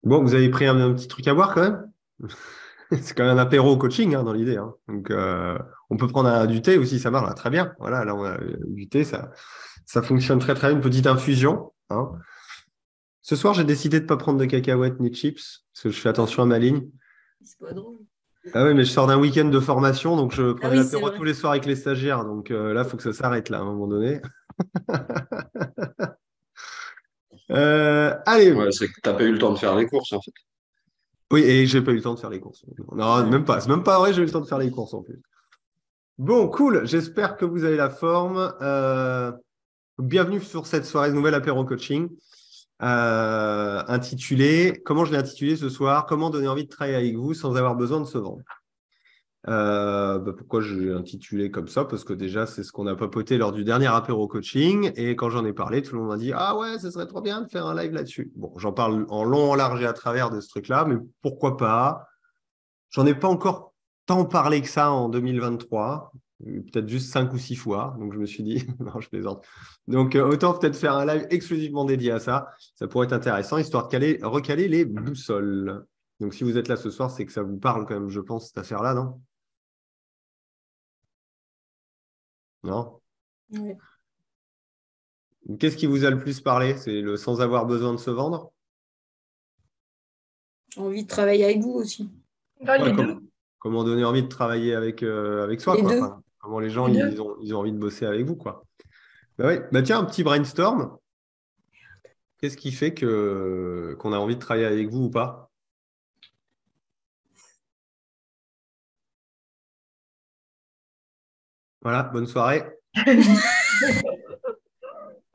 Bon, vous avez pris un petit truc à boire quand même? C'est quand même un apéro coaching dans l'idée. Donc, on peut prendre du thé aussi, ça marche très bien. Voilà, là, on a du thé, ça fonctionne très très bien. Une petite infusion. Ce soir, j'ai décidé de ne pas prendre de cacahuètes ni de chips, parce que je fais attention à ma ligne. C'est pas drôle. Ah oui, mais je sors d'un week-end de formation, donc je Ah prenais oui, c'est l'apéro vrai. tous les soirs avec les stagiaires. Donc là, il faut que ça s'arrête là, à un moment donné. Allez, Ouais, c'est que t'as pas eu le temps de faire les courses, en fait. oui, et j'ai pas eu le temps de faire les courses. Non, Ouais. même pas. C'est même pas vrai, j'ai eu le temps de faire les courses en plus. Bon, cool. J'espère que vous avez la forme. Bienvenue sur cette soirée de nouvelle apéro coaching intitulée, comment je l'ai intitulé ce soir, comment donner envie de travailler avec vous sans avoir besoin de se vendre. Pourquoi je l'ai intitulé comme ça? Parce que déjà, c'est ce qu'on a papoté lors du dernier apéro coaching. Et quand j'en ai parlé, tout le monde m'a dit, ah ouais, ce serait trop bien de faire un live là-dessus. Bon, j'en parle en long, en large et à travers de ce truc-là, mais pourquoi pas? J'en ai pas encore tant parlé que ça en 2023, peut-être juste 5 ou 6 fois. Donc je me suis dit, non, je plaisante. Donc autant peut-être faire un live exclusivement dédié à ça. Ça pourrait être intéressant, histoire de recaler les boussoles. Donc si vous êtes là ce soir, c'est que ça vous parle quand même, je pense, cette affaire-là, non? Non? Ouais. Qu'est-ce qui vous a le plus parlé? C'est le sans avoir besoin de se vendre? J'ai envie de travailler avec vous aussi. Dans Ouais, les deux. comment donner envie de travailler avec soi, Les quoi. deux. Enfin, comment les gens Les deux. ils ont envie de bosser avec vous, quoi. Bah ouais. Bah tiens, un petit brainstorm. Qu'est-ce qui fait qu'on a envie de travailler avec vous ou pas? Voilà, bonne soirée.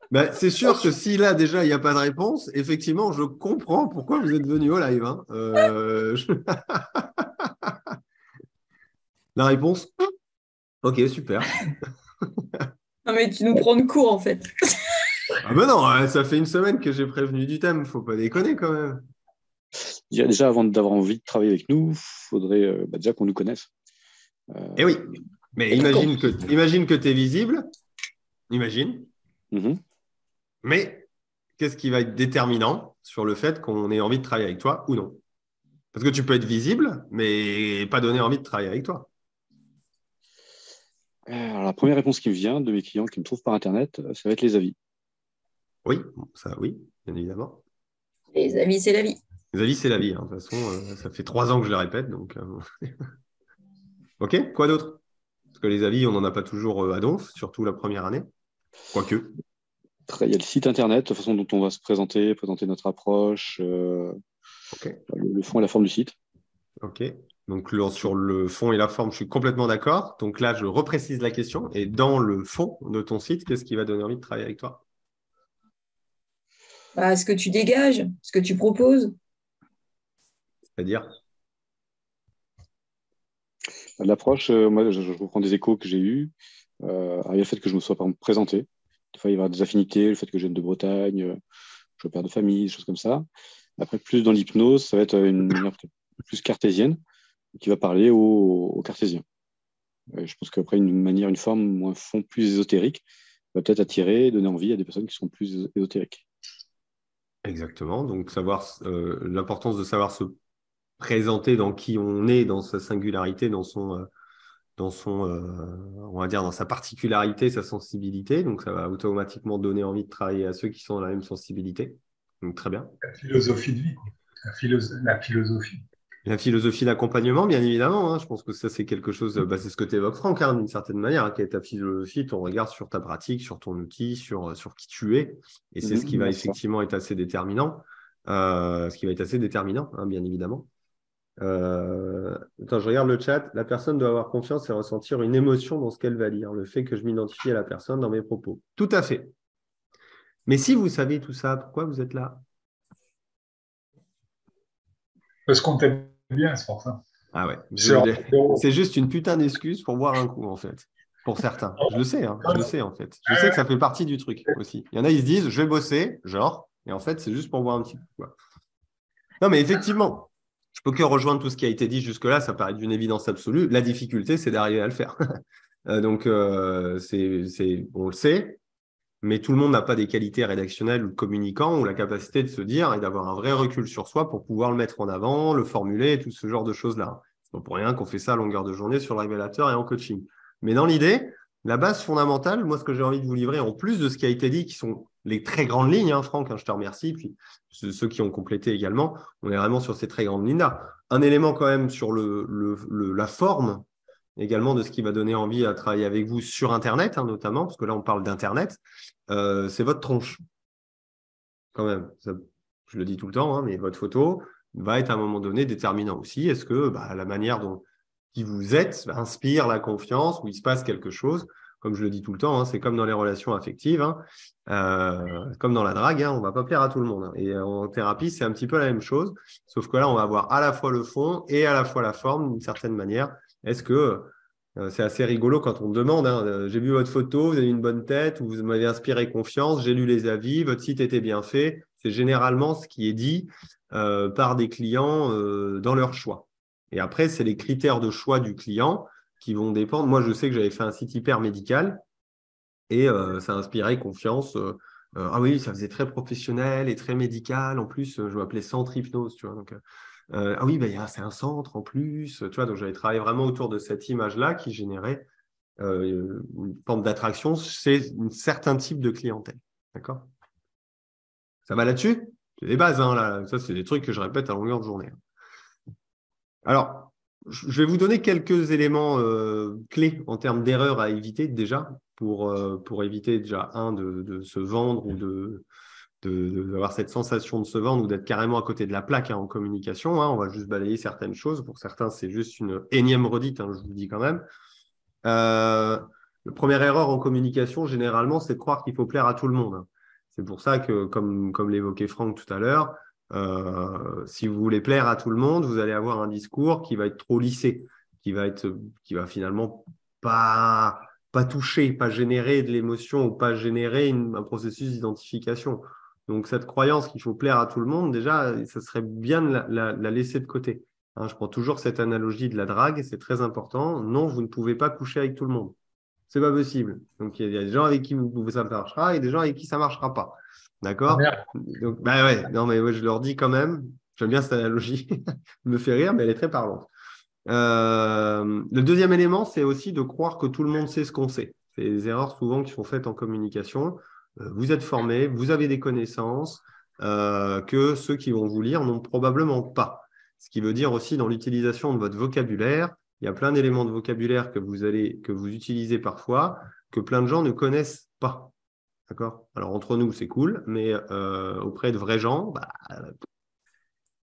Ben, c'est sûr que si là déjà il n'y a pas de réponse, effectivement, je comprends pourquoi vous êtes venu au live. La réponse, ok, super. Non, mais tu nous prends de court, en fait. Ah ben non, ça fait une semaine que j'ai prévenu du thème, faut pas déconner quand même. Déjà, avant d'avoir envie de travailler avec nous, faudrait déjà qu'on nous connaisse. Eh oui, mais Et d'accord. imagine que tu es visible, imagine, Mhm. mais qu'est-ce qui va être déterminant sur le fait qu'on ait envie de travailler avec toi ou non? Parce que tu peux être visible, mais pas donner envie de travailler avec toi. Alors, la première réponse qui me vient de mes clients qui me trouvent par Internet, ça va être les avis. Oui, ça oui, bien évidemment. Les amis, c'est la vie. Les avis, c'est la vie. De toute façon, ça fait 3 ans que je le répète. Donc, OK, quoi d'autre? Parce que les avis, on n'en a pas toujours à donf, surtout la première année. Quoique. Il y a le site Internet, la façon dont on va se présenter notre approche, OK. le fond et la forme du site. OK. Donc, sur le fond et la forme, je suis complètement d'accord. Donc là, je reprécise la question. Et dans le fond de ton site, qu'est-ce qui va donner envie de travailler avec toi? Bah, ce que tu dégages, ce que tu proposes. C'est-à-dire? L'approche, moi, je reprends des échos que j'ai eus. Il y a le fait que je me sois par exemple présenté. Des fois, il va y avoir des affinités, le fait que je vienne de Bretagne, je suis père de famille, des choses comme ça. Après, plus dans l'hypnose, ça va être une manière peut-être plus cartésienne qui va parler aux cartésiens. Je pense qu'après, une manière, une forme ou un fond plus ésotérique va peut-être attirer et donner envie à des personnes qui sont plus ésotériques. Exactement. Donc, l'importance de savoir se présenter dans qui on est, dans sa singularité, on va dire, dans sa particularité, sa sensibilité. Donc, ça va automatiquement donner envie de travailler à ceux qui sont dans la même sensibilité. Donc, très bien. La philosophie de vie, quoi. La philosophie. La philosophie d'accompagnement, bien évidemment. Je pense que ça, c'est quelque chose, c'est ce que tu évoques, Franck, d'une certaine manière, qui est ta philosophie, ton regard sur ta pratique, sur ton outil, sur qui tu es. Et c'est ce qui va Mhm, c'est ça. effectivement être assez déterminant. Bien évidemment. Attends, je regarde le chat. La personne doit avoir confiance et ressentir une émotion dans ce qu'elle va dire. Le fait que je m'identifie à la personne dans mes propos. Tout à fait. Mais si vous savez tout ça, pourquoi vous êtes là? Parce qu'on t'aime bien, c'est pour ça. Ah ouais. C'est hors zéro. C'est juste une putain d'excuse pour boire un coup, en fait. Pour certains. Je le sais, je le sais, en fait. Je sais que ça fait partie du truc aussi. Il y en a, ils se disent, je vais bosser, genre, et en fait, c'est juste pour boire un petit coup, quoi. Non, mais effectivement, je peux que rejoindre tout ce qui a été dit jusque-là, ça paraît d'une évidence absolue. La difficulté, c'est d'arriver à le faire. Donc, on le sait. Mais tout le monde n'a pas des qualités rédactionnelles ou de communicant ou la capacité de se dire et d'avoir un vrai recul sur soi pour pouvoir le mettre en avant, le formuler et tout ce genre de choses-là. C'est pas pour rien qu'on fait ça à longueur de journée sur le révélateur et en coaching. Mais dans l'idée, la base fondamentale, moi, ce que j'ai envie de vous livrer, en plus de ce qui a été dit, qui sont les très grandes lignes, hein, Franck, hein, je te remercie, puis ceux qui ont complété également, on est vraiment sur ces très grandes lignes-là. Un élément quand même sur la forme, également de ce qui va donner envie à travailler avec vous sur Internet, hein, notamment, parce que là, on parle d'Internet, c'est votre tronche. Quand même, ça, je le dis tout le temps, hein, mais votre photo va être à un moment donné déterminant aussi. Est-ce que la manière dont qui vous êtes inspire la confiance, où il se passe quelque chose, comme je le dis tout le temps, hein, c'est comme dans les relations affectives, hein, comme dans la drague, hein, on ne va pas plaire à tout le monde. Hein. Et en thérapie, c'est un petit peu la même chose, sauf que là, on va avoir à la fois le fond et à la fois la forme d'une certaine manière. Est-ce que c'est assez rigolo quand on me demande, hein, j'ai vu votre photo, vous avez une bonne tête, vous m'avez inspiré confiance, j'ai lu les avis, votre site était bien fait. C'est généralement ce qui est dit par des clients dans leur choix. Et après, c'est les critères de choix du client qui vont dépendre. Moi, je sais que j'avais fait un site hyper médical et ça inspirait confiance. Ah oui, ça faisait très professionnel et très médical. En plus, je m'appelais centre hypnose, tu vois. Donc, ah oui, c'est un centre en plus. Tu vois, donc j'avais travaillé vraiment autour de cette image-là qui générait une forme d'attraction chez un certain type de clientèle. D'accord? Ça va là-dessus? C'est des bases, hein, là. Ça, c'est des trucs que je répète à longueur de journée. Alors, je vais vous donner quelques éléments clés en termes d'erreurs à éviter déjà pour éviter déjà, de se vendre ou d'avoir cette sensation de se vendre ou d'être carrément à côté de la plaque, hein, en communication. Hein. On va juste balayer certaines choses. Pour certains, c'est juste une énième redite, hein, je vous le dis quand même. La première erreur en communication, généralement, c'est de croire qu'il faut plaire à tout le monde. Hein. C'est pour ça que, comme l'évoquait Franck tout à l'heure, si vous voulez plaire à tout le monde, vous allez avoir un discours qui va être trop lissé, qui va finalement pas toucher, pas générer de l'émotion ou pas générer un processus d'identification. Donc, cette croyance qu'il faut plaire à tout le monde, déjà, ça serait bien de la laisser de côté. Hein, je prends toujours cette analogie de la drague, c'est très important. Non, vous ne pouvez pas coucher avec tout le monde. C'est pas possible. Donc, il y a des gens avec qui ça marchera et des gens avec qui ça ne marchera pas. Ah, D'accord? merde. Donc, ouais, non, mais ouais, je leur dis quand même, j'aime bien cette analogie, elle me fait rire, mais elle est très parlante. Le deuxième élément, c'est aussi de croire que tout le monde sait ce qu'on sait. C'est des erreurs souvent qui sont faites en communication. Vous êtes formé, vous avez des connaissances que ceux qui vont vous lire n'ont probablement pas. Ce qui veut dire aussi dans l'utilisation de votre vocabulaire, il y a plein d'éléments de vocabulaire que vous utilisez parfois que plein de gens ne connaissent pas. D'accord? Alors, entre nous, c'est cool, mais auprès de vrais gens,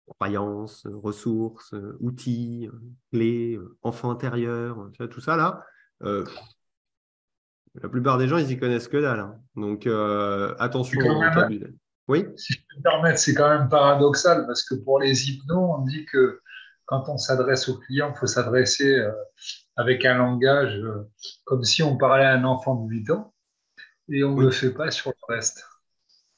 croyances, ressources, outils, clés, enfant intérieur, tu vois, tout ça là, la plupart des gens, ils y connaissent que dalle. Hein. Donc, C'est attention quand au même, vocabulaire. Oui? si je peux me permettre, c'est quand même paradoxal parce que pour les hypnos, on dit que quand on s'adresse au client, il faut s'adresser avec un langage comme si on parlait à un enfant de 8 ans et on ne le Oui. fait pas sur le reste.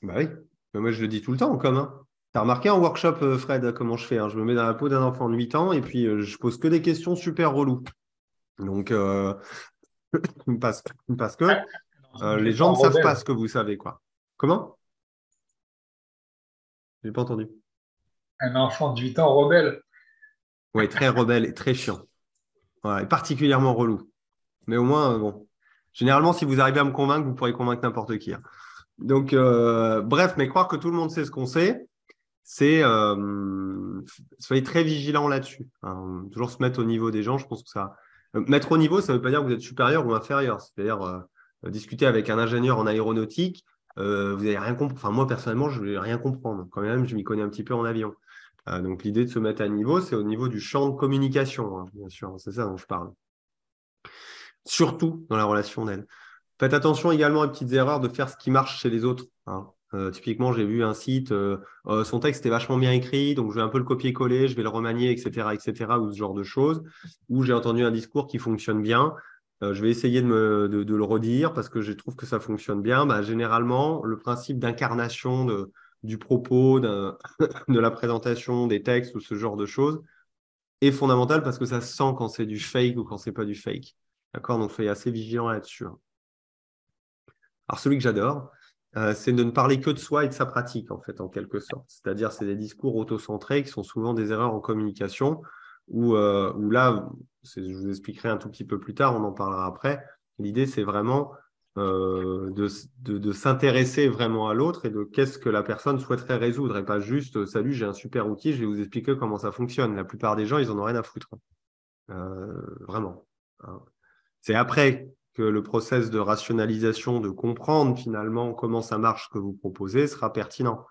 Bah oui. Mais moi, je le dis tout le temps, comme. Hein. Tu as remarqué en workshop, Fred, comment je fais hein. Je me mets dans la peau d'un enfant de 8 ans et puis je pose que des questions super reloues. Donc, parce, parce que les gens ne En savent pas rebelle. ce que vous savez, quoi. Comment? J'ai pas entendu. Un enfant de 8 ans rebelle. Oui, très rebelle et très chiant. Voilà, et particulièrement relou. Mais au moins, bon. Généralement, si vous arrivez à me convaincre, vous pourrez convaincre n'importe qui. Hein. Donc, bref, mais croire que tout le monde sait ce qu'on sait, c'est soyez très vigilant là-dessus. Hein. Toujours se mettre au niveau des gens, je pense que ça. Mettre au niveau, ça ne veut pas dire que vous êtes supérieur ou inférieur. C'est-à-dire discuter avec un ingénieur en aéronautique, vous n'allez rien comprendre. Enfin, moi, personnellement, je ne vais rien comprendre. Quand même, je m'y connais un petit peu en avion. Donc, l'idée de se mettre à niveau, c'est au niveau du champ de communication, hein, bien sûr. C'est ça dont je parle. Surtout dans la relation d'aide. Faites attention également aux petites erreurs de faire ce qui marche chez les autres. Hein. Typiquement, j'ai vu un site, son texte est vachement bien écrit, donc je vais un peu le copier-coller, je vais le remanier, etc., ou ce genre de choses. Ou j'ai entendu un discours qui fonctionne bien, je vais essayer de le redire parce que je trouve que ça fonctionne bien. Généralement, le principe d'incarnation du propos, de la présentation, des textes ou ce genre de choses est fondamental parce que ça se sent quand c'est du fake ou quand c'est pas du fake. D'accord? Donc, soyez assez vigilant là-dessus. Hein. Alors, celui que j'adore, c'est de ne parler que de soi et de sa pratique, en fait, en quelque sorte. C'est-à-dire, c'est des discours autocentrés qui sont souvent des erreurs en communication où là, je vous expliquerai un tout petit peu plus tard, on en parlera après. L'idée, c'est vraiment de s'intéresser vraiment à l'autre et de qu'est-ce que la personne souhaiterait résoudre et pas juste salut, j'ai un super outil, je vais vous expliquer comment ça fonctionne. La plupart des gens, ils en ont rien à foutre. Vraiment. C'est après que le process de rationalisation, de comprendre finalement comment ça marche ce que vous proposez sera pertinent.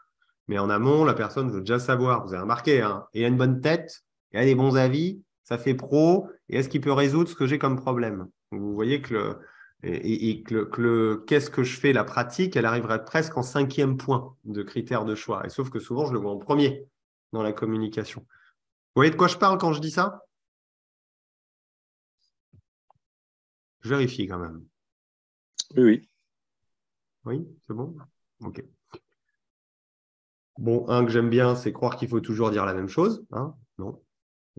Mais en amont, la personne veut déjà savoir. Vous avez remarqué, hein, il a une bonne tête, il a des bons avis, ça fait pro, et est-ce qu'il peut résoudre ce que j'ai comme problème? Donc, vous voyez que qu'est-ce que je fais, la pratique, elle arriverait presque en 5e point de critères de choix. Et sauf que souvent, je le vois en premier dans la communication. Vous voyez de quoi je parle quand je dis ça? Je vérifie quand même. Oui, oui. Oui, c'est bon? OK. Bon, un que j'aime bien, c'est croire qu'il faut toujours dire la même chose. Hein, non,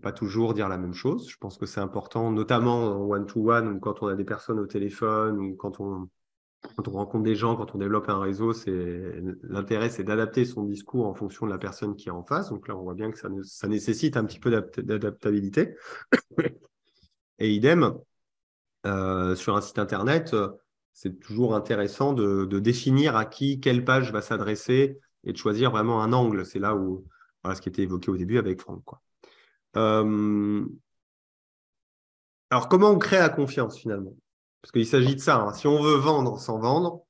pas toujours dire la même chose. Je pense que c'est important, notamment en one-to-one, ou quand on a des personnes au téléphone, ou quand on rencontre des gens, quand on développe un réseau, l'intérêt, c'est d'adapter son discours en fonction de la personne qui est en face. Donc là, on voit bien que ça nécessite un petit peu d'adaptabilité. Et idem, sur un site Internet, c'est toujours intéressant de définir à qui, quelle page va s'adresser et de choisir vraiment un angle. C'est là où, voilà ce qui était évoqué au début avec Franck, quoi. Alors, comment on crée la confiance finalement? Parce qu'il s'agit de ça. Hein. Si on veut vendre sans vendre,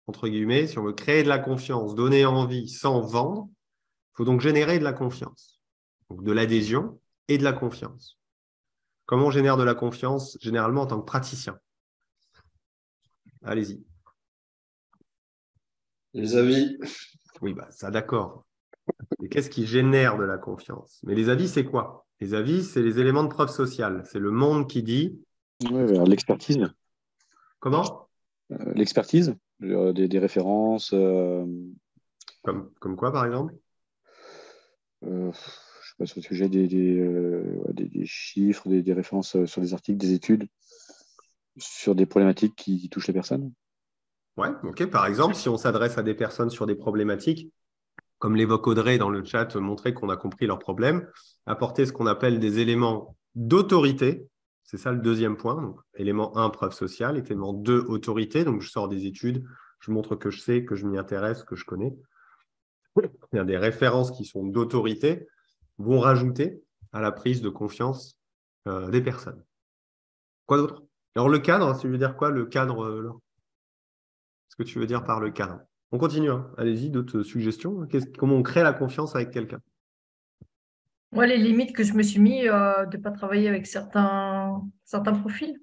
entre guillemets, si on veut créer de la confiance, donner envie sans vendre, il faut donc générer de la confiance. Donc, de l'adhésion et de la confiance. Comment on génère de la confiance généralement en tant que praticien? Allez-y. Les avis. Oui, bah, ça d'accord. Et qu'est-ce qui génère de la confiance? Mais les avis, c'est quoi? Les avis, c'est les éléments de preuve sociale. C'est le monde qui dit. Ouais, l'expertise. Comment? L'expertise, des références. Comme quoi, par exemple? Je sais pas sur le sujet, des chiffres, des références sur des articles, des études, sur des problématiques qui touchent les personnes. Ouais, ok. Par exemple, si on s'adresse à des personnes sur des problématiques, comme l'évoque Audrey dans le chat, montrer qu'on a compris leurs problèmes, apporter ce qu'on appelle des éléments d'autorité. C'est ça le deuxième point. Donc, élément 1, preuve sociale. Élément 2, autorité. Donc, je sors des études, je montre que je sais, que je m'y intéresse, que je connais. Il y a des références qui sont d'autorité, vont rajouter à la prise de confiance des personnes. Quoi d'autre? Alors, le cadre, ça veut dire quoi, le cadre ce que tu veux dire par le cadre? On continue. Hein. Allez-y, d'autres suggestions. Comment on crée la confiance avec quelqu'un? Moi, les limites que je me suis mis de ne pas travailler avec certains profils.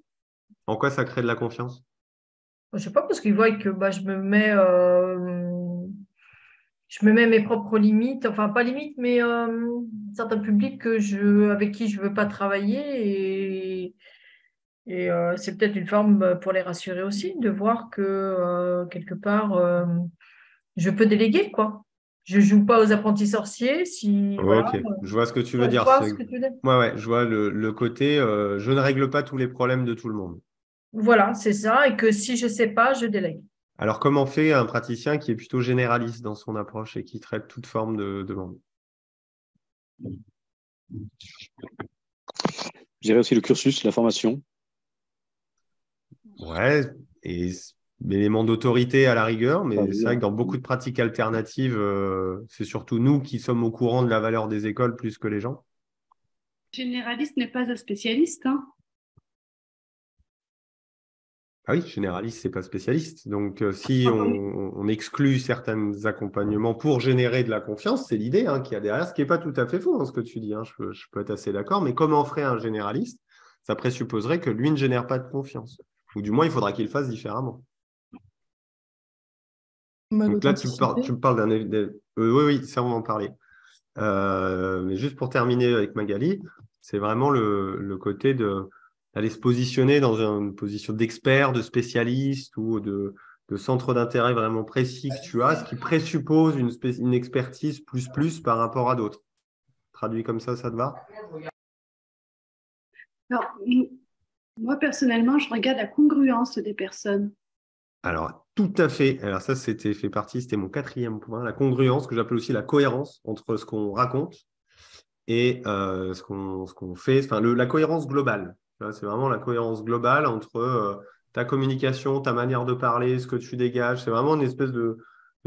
En quoi ça crée de la confiance? Je sais pas, parce qu'ils voient que je me mets mes propres limites, enfin pas limites, mais certains publics avec qui je veux pas travailler et c'est peut-être une forme pour les rassurer aussi, de voir que quelque part je peux déléguer, quoi. Je joue pas aux apprentis sorciers, si voilà. Ok, je vois ce que tu veux Tu dire. vois ce que tu veux dire? Ouais, je vois le côté je ne règle pas tous les problèmes de tout le monde. Voilà, c'est ça, et que si je sais pas, je délègue. Alors, comment fait un praticien qui est plutôt généraliste dans son approche et qui traite toute forme de demande? Je dirais aussi le cursus, la formation. Ouais, et l'élément d'autorité à la rigueur, Ah mais oui, c'est vrai hein. que dans beaucoup de pratiques alternatives, c'est surtout nous qui sommes au courant de la valeur des écoles plus que les gens. Généraliste n'est pas un spécialiste, hein. Ah oui, généraliste, c'est pas spécialiste. Donc, si on exclut certains accompagnements pour générer de la confiance, c'est l'idée qu'il y a derrière, ce qui n'est pas tout à fait faux dans ce que tu dis. Je peux être assez d'accord. Mais comment ferait un généraliste? Ça présupposerait que lui ne génère pas de confiance. Ou du moins, il faudra qu'il le fasse différemment. Donc là, tu me parles oui, ça, on va en parler. Mais juste pour terminer avec Magali, c'est vraiment le côté d'aller se positionner dans une position d'expert, de spécialiste ou de centre d'intérêt vraiment précis que tu as, ce qui présuppose une expertise plus par rapport à d'autres. Traduit comme ça te va? Alors, moi, personnellement, je regarde la congruence des personnes. Alors, Tout à fait. Alors ça, c'était mon 4e point, la congruence, que j'appelle aussi la cohérence entre ce qu'on raconte et ce qu'on fait. Enfin, la cohérence globale. C'est vraiment la cohérence globale entre ta communication, ta manière de parler, ce que tu dégages. C'est vraiment une espèce de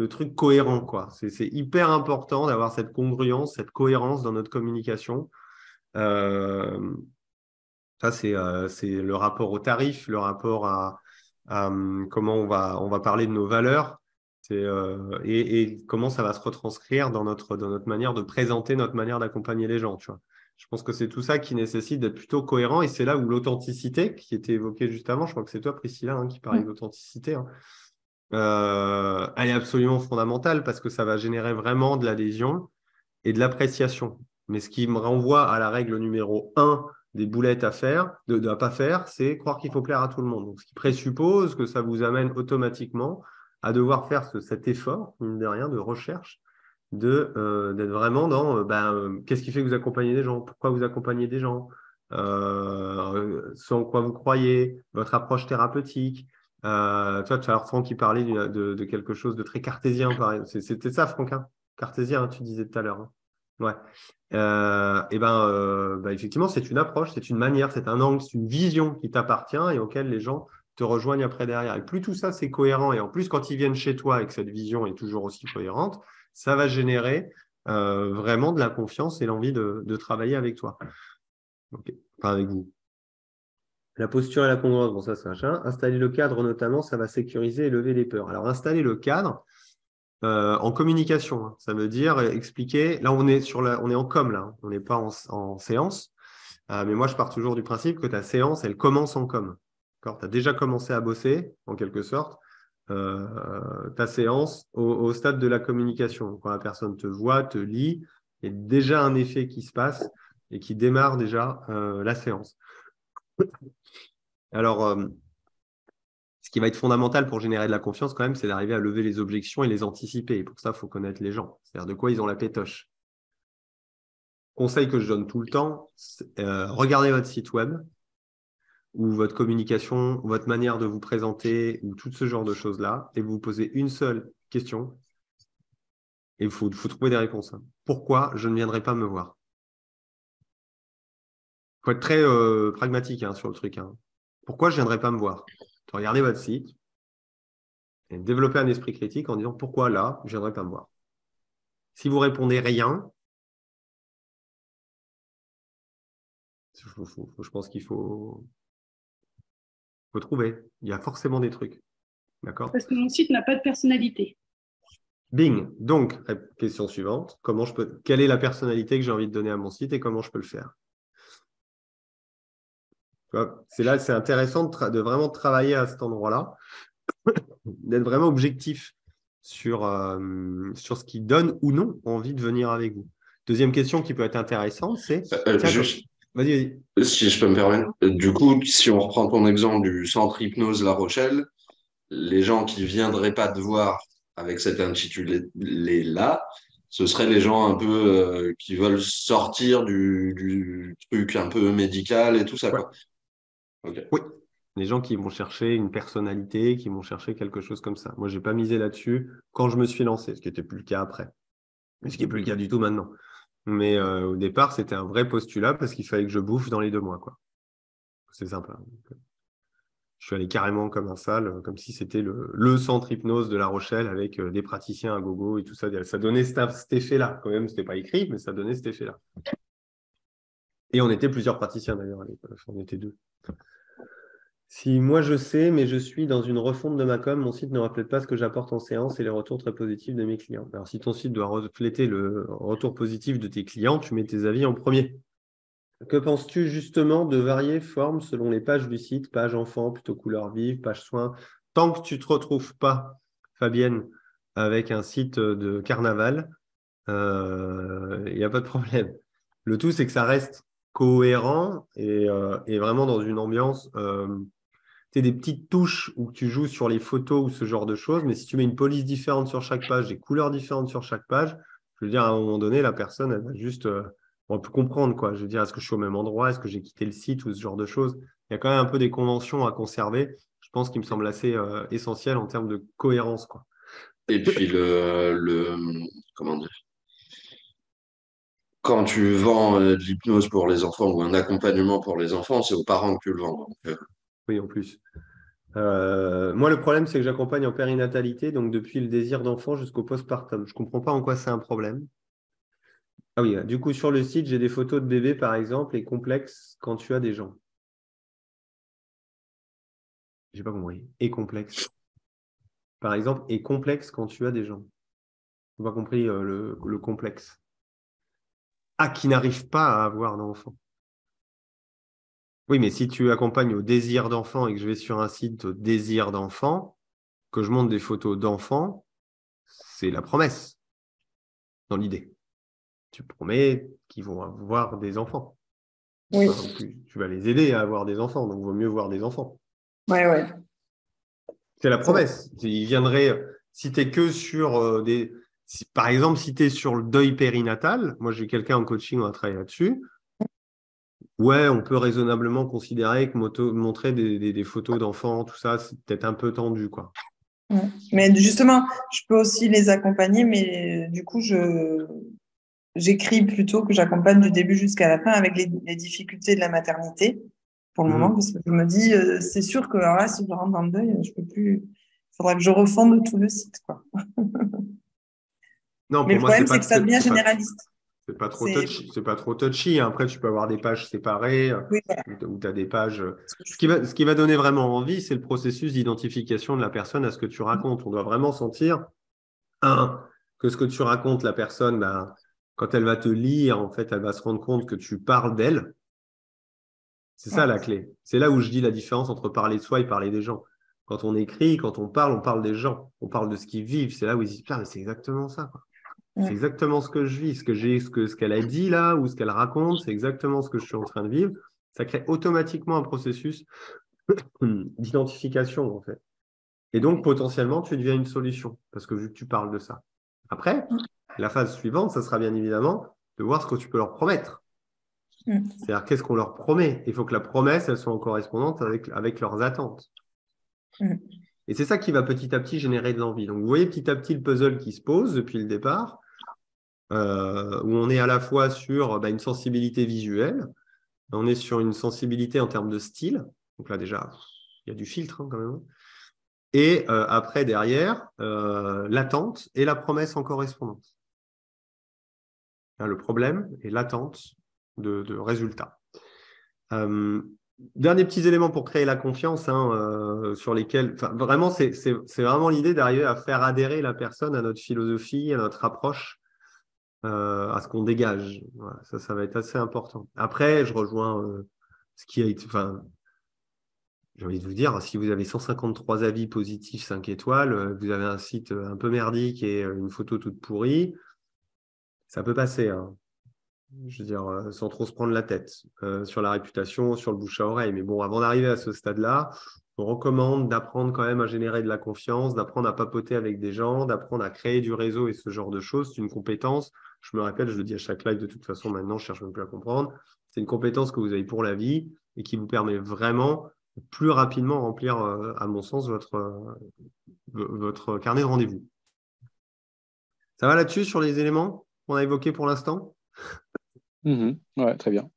truc cohérent, quoi. C'est hyper important d'avoir cette congruence, cette cohérence dans notre communication. Ça, c'est le rapport au tarif, le rapport à comment on va parler de nos valeurs et comment ça va se retranscrire dans notre manière de présenter, notre manière d'accompagner les gens. Tu vois. Je pense que c'est tout ça qui nécessite d'être plutôt cohérent et c'est là où l'authenticité, qui était évoquée juste avant, je crois que c'est toi, Priscilla, hein, qui parlait d'authenticité, hein, elle est absolument fondamentale parce que ça va générer vraiment de l'adhésion et de l'appréciation. Mais ce qui me renvoie à la règle numéro 1 des boulettes à faire, de ne pas faire, c'est croire qu'il faut plaire à tout le monde. Donc, ce qui présuppose que ça vous amène automatiquement à devoir faire cet effort, mine de rien, de recherche, d'être vraiment dans qu'est-ce qui fait que vous accompagnez des gens, pourquoi vous accompagnez des gens, ce en quoi vous croyez, votre approche thérapeutique. Toi, tout à l'heure, Franck, il parlait de quelque chose de très cartésien. C'était ça, Franck, hein, cartésien, hein, tu disais tout à l'heure. Hein. Ouais. Effectivement, c'est une approche, c'est une manière, c'est un angle, c'est une vision qui t'appartient et auquel les gens te rejoignent après derrière. Et plus tout ça, c'est cohérent, et en plus, quand ils viennent chez toi et que cette vision est toujours aussi cohérente, ça va générer vraiment de la confiance et l'envie de travailler avec toi. Okay. Enfin, avec vous. La posture et la congruence, bon, ça, c'est machin. Installer le cadre, notamment, ça va sécuriser et lever les peurs. Alors, installer le cadre, en communication, hein. Ça veut dire expliquer. Là, on est en com, là. On n'est pas en séance. Mais moi, je pars toujours du principe que ta séance, elle commence en com. Tu as déjà commencé à bosser, en quelque sorte, ta séance au stade de la communication. Quand la personne te voit, te lit, il y a déjà un effet qui se passe et qui démarre déjà la séance. Alors, ce qui va être fondamental pour générer de la confiance, quand même, c'est d'arriver à lever les objections et les anticiper. Et pour ça, il faut connaître les gens. C'est-à-dire de quoi ils ont la pétoche. Conseil que je donne tout le temps, regardez votre site web ou votre communication, votre manière de vous présenter ou tout ce genre de choses-là et vous posez une seule question et il faut trouver des réponses. Hein. Pourquoi je ne viendrai pas me voir? Il faut être très pragmatique hein, sur le truc. Hein. Pourquoi je ne viendrai pas me voir? Regardez votre site et développez un esprit critique en disant pourquoi là, je ne viendrai pas me voir. Si vous répondez rien, je pense qu'il faut trouver. Il y a forcément des trucs. D'accord? Parce que mon site n'a pas de personnalité. Bing. Donc, question suivante. Quelle est la personnalité que j'ai envie de donner à mon site et comment je peux le faire? C'est intéressant de vraiment travailler à cet endroit-là, d'être vraiment objectif sur ce qui donne ou non envie de venir avec vous. Deuxième question qui peut être intéressante, c'est… Juste, vas-y. si je peux me permettre, du coup, si on reprend ton exemple du centre hypnose La Rochelle, les gens qui viendraient pas te voir avec cet intitulé-là, ce seraient les gens un peu qui veulent sortir du truc un peu médical et tout ça, Ouais. quoi. Okay. Oui, les gens qui vont chercher une personnalité, qui vont chercher quelque chose comme ça. Moi, je n'ai pas misé là-dessus quand je me suis lancé, ce qui n'était plus le cas après. Ce qui n'est plus le cas du tout maintenant. Mais au départ, c'était un vrai postulat parce qu'il fallait que je bouffe dans les 2 mois, quoi. C'est simple. Hein. Je suis allé carrément comme un sale, comme si c'était le centre hypnose de La Rochelle avec des praticiens à gogo et tout ça. Ça donnait cet effet-là. Quand même, ce n'était pas écrit, mais ça donnait cet effet-là. Et on était plusieurs praticiens d'ailleurs à l'époque. On était 2. Si moi je sais, mais je suis dans une refonte de ma com, mon site ne reflète pas ce que j'apporte en séance et les retours très positifs de mes clients. Alors, si ton site doit refléter le retour positif de tes clients, tu mets tes avis en premier. Que penses-tu justement de varier formes selon les pages du site, page enfant, plutôt couleur vive, page soins? Tant que tu ne te retrouves pas, Fabienne, avec un site de carnaval, il n'y a pas de problème. Le tout, c'est que ça reste cohérent et vraiment dans une ambiance… des petites touches où tu joues sur les photos ou ce genre de choses, mais si tu mets une police différente sur chaque page, des couleurs différentes sur chaque page, je veux dire, à un moment donné, la personne, elle va juste… on peut comprendre, quoi. Je veux dire, est-ce que je suis au même endroit? Est-ce que j'ai quitté le site ou ce genre de choses? Il y a quand même un peu des conventions à conserver. Je je pense qu'il me semble assez essentiel en termes de cohérence, quoi. Et puis comment dire, quand tu vends de l'hypnose pour les enfants ou un accompagnement pour les enfants, c'est aux parents que tu le vends. Donc, Oui, en plus. Moi, le problème, c'est que j'accompagne en périnatalité, donc depuis le désir d'enfant jusqu'au postpartum. Je ne comprends pas en quoi c'est un problème. Ah oui, du coup, sur le site, j'ai des photos de bébés, par exemple, et complexes quand tu as des gens. J'ai pas compris. Et complexe. Par exemple, et complexe quand tu as des gens. Je n'ai pas compris le complexe. Ah, qui n'arrive pas à avoir d'enfant. Oui, mais si tu accompagnes au désir d'enfant et que je vais sur un site au désir d'enfant, que je montre des photos d'enfants, c'est la promesse dans l'idée. Tu promets qu'ils vont avoir des enfants. Oui. Enfin, tu vas les aider à avoir des enfants, donc il vaut mieux voir des enfants. Ouais. C'est la promesse. Il viendrait, si tu es que sur par exemple, si tu es sur le deuil périnatal, moi j'ai quelqu'un en coaching, on a travaillé là-dessus. Ouais, on peut raisonnablement considérer que montrer des photos d'enfants, tout ça, c'est peut-être un peu tendu, quoi. Mais justement, je peux aussi les accompagner, mais du coup, j'écris plutôt que j'accompagne du début jusqu'à la fin avec les difficultés de la maternité pour le moment, parce que je me dis, c'est sûr que alors là, si je rentre dans le deuil, je peux plus. Il faudra que je refonde tout le site, quoi. Non, Mais pour le moi, problème, c'est que ça devient généraliste. C'est pas trop touchy. C'est pas trop touchy. Après, tu peux avoir des pages séparées Oui, voilà. où tu as des pages. Ce qui va donner vraiment envie, c'est le processus d'identification de la personne à ce que tu racontes. On doit vraiment sentir, que ce que tu racontes, la personne, quand elle va te lire, en fait, elle va se rendre compte que tu parles d'elle. C'est ça la clé. C'est là où je dis la différence entre parler de soi et parler des gens. Quand on écrit, quand on parle des gens. On parle de ce qu'ils vivent. C'est là où ils disent, putain, mais c'est exactement ça, quoi. C'est exactement ce que je vis, ce qu'elle a dit là ou ce qu'elle raconte, c'est exactement ce que je suis en train de vivre. Ça crée automatiquement un processus d'identification, en fait. Et donc, potentiellement, tu deviens une solution parce que vu que tu parles de ça. Après, la phase suivante, ça sera bien évidemment de voir ce que tu peux leur promettre. C'est-à-dire, qu'est-ce qu'on leur promet? Il faut que la promesse, elle soit en correspondance avec leurs attentes. Et c'est ça qui va petit à petit générer de l'envie. Donc, vous voyez petit à petit le puzzle qui se pose depuis le départ. Où on est à la fois sur une sensibilité visuelle, on est sur une sensibilité en termes de style. Donc là, déjà, il y a du filtre quand même. Et après, derrière, l'attente et la promesse en correspondance. Là, le problème et l'attente de résultats. Derniers petits éléments pour créer la confiance, sur lesquels, vraiment, c'est vraiment l'idée d'arriver à faire adhérer la personne à notre philosophie, à notre approche. À ce qu'on dégage. Voilà, ça va être assez important. Après, je rejoins ce qui a été. J'ai envie de vous dire, si vous avez 153 avis positifs 5 étoiles, vous avez un site un peu merdique et une photo toute pourrie, ça peut passer. Je veux dire, sans trop se prendre la tête sur la réputation, sur le bouche à oreille. Mais bon, avant d'arriver à ce stade-là, on recommande d'apprendre quand même à générer de la confiance, d'apprendre à papoter avec des gens, d'apprendre à créer du réseau et ce genre de choses. C'est une compétence. Je me rappelle, je le dis à chaque live de toute façon maintenant, je cherche même plus à comprendre. C'est une compétence que vous avez pour la vie et qui vous permet vraiment plus rapidement remplir, à mon sens, votre carnet de rendez-vous. Ça va là-dessus sur les éléments qu'on a évoqués pour l'instant? Ouais, très bien.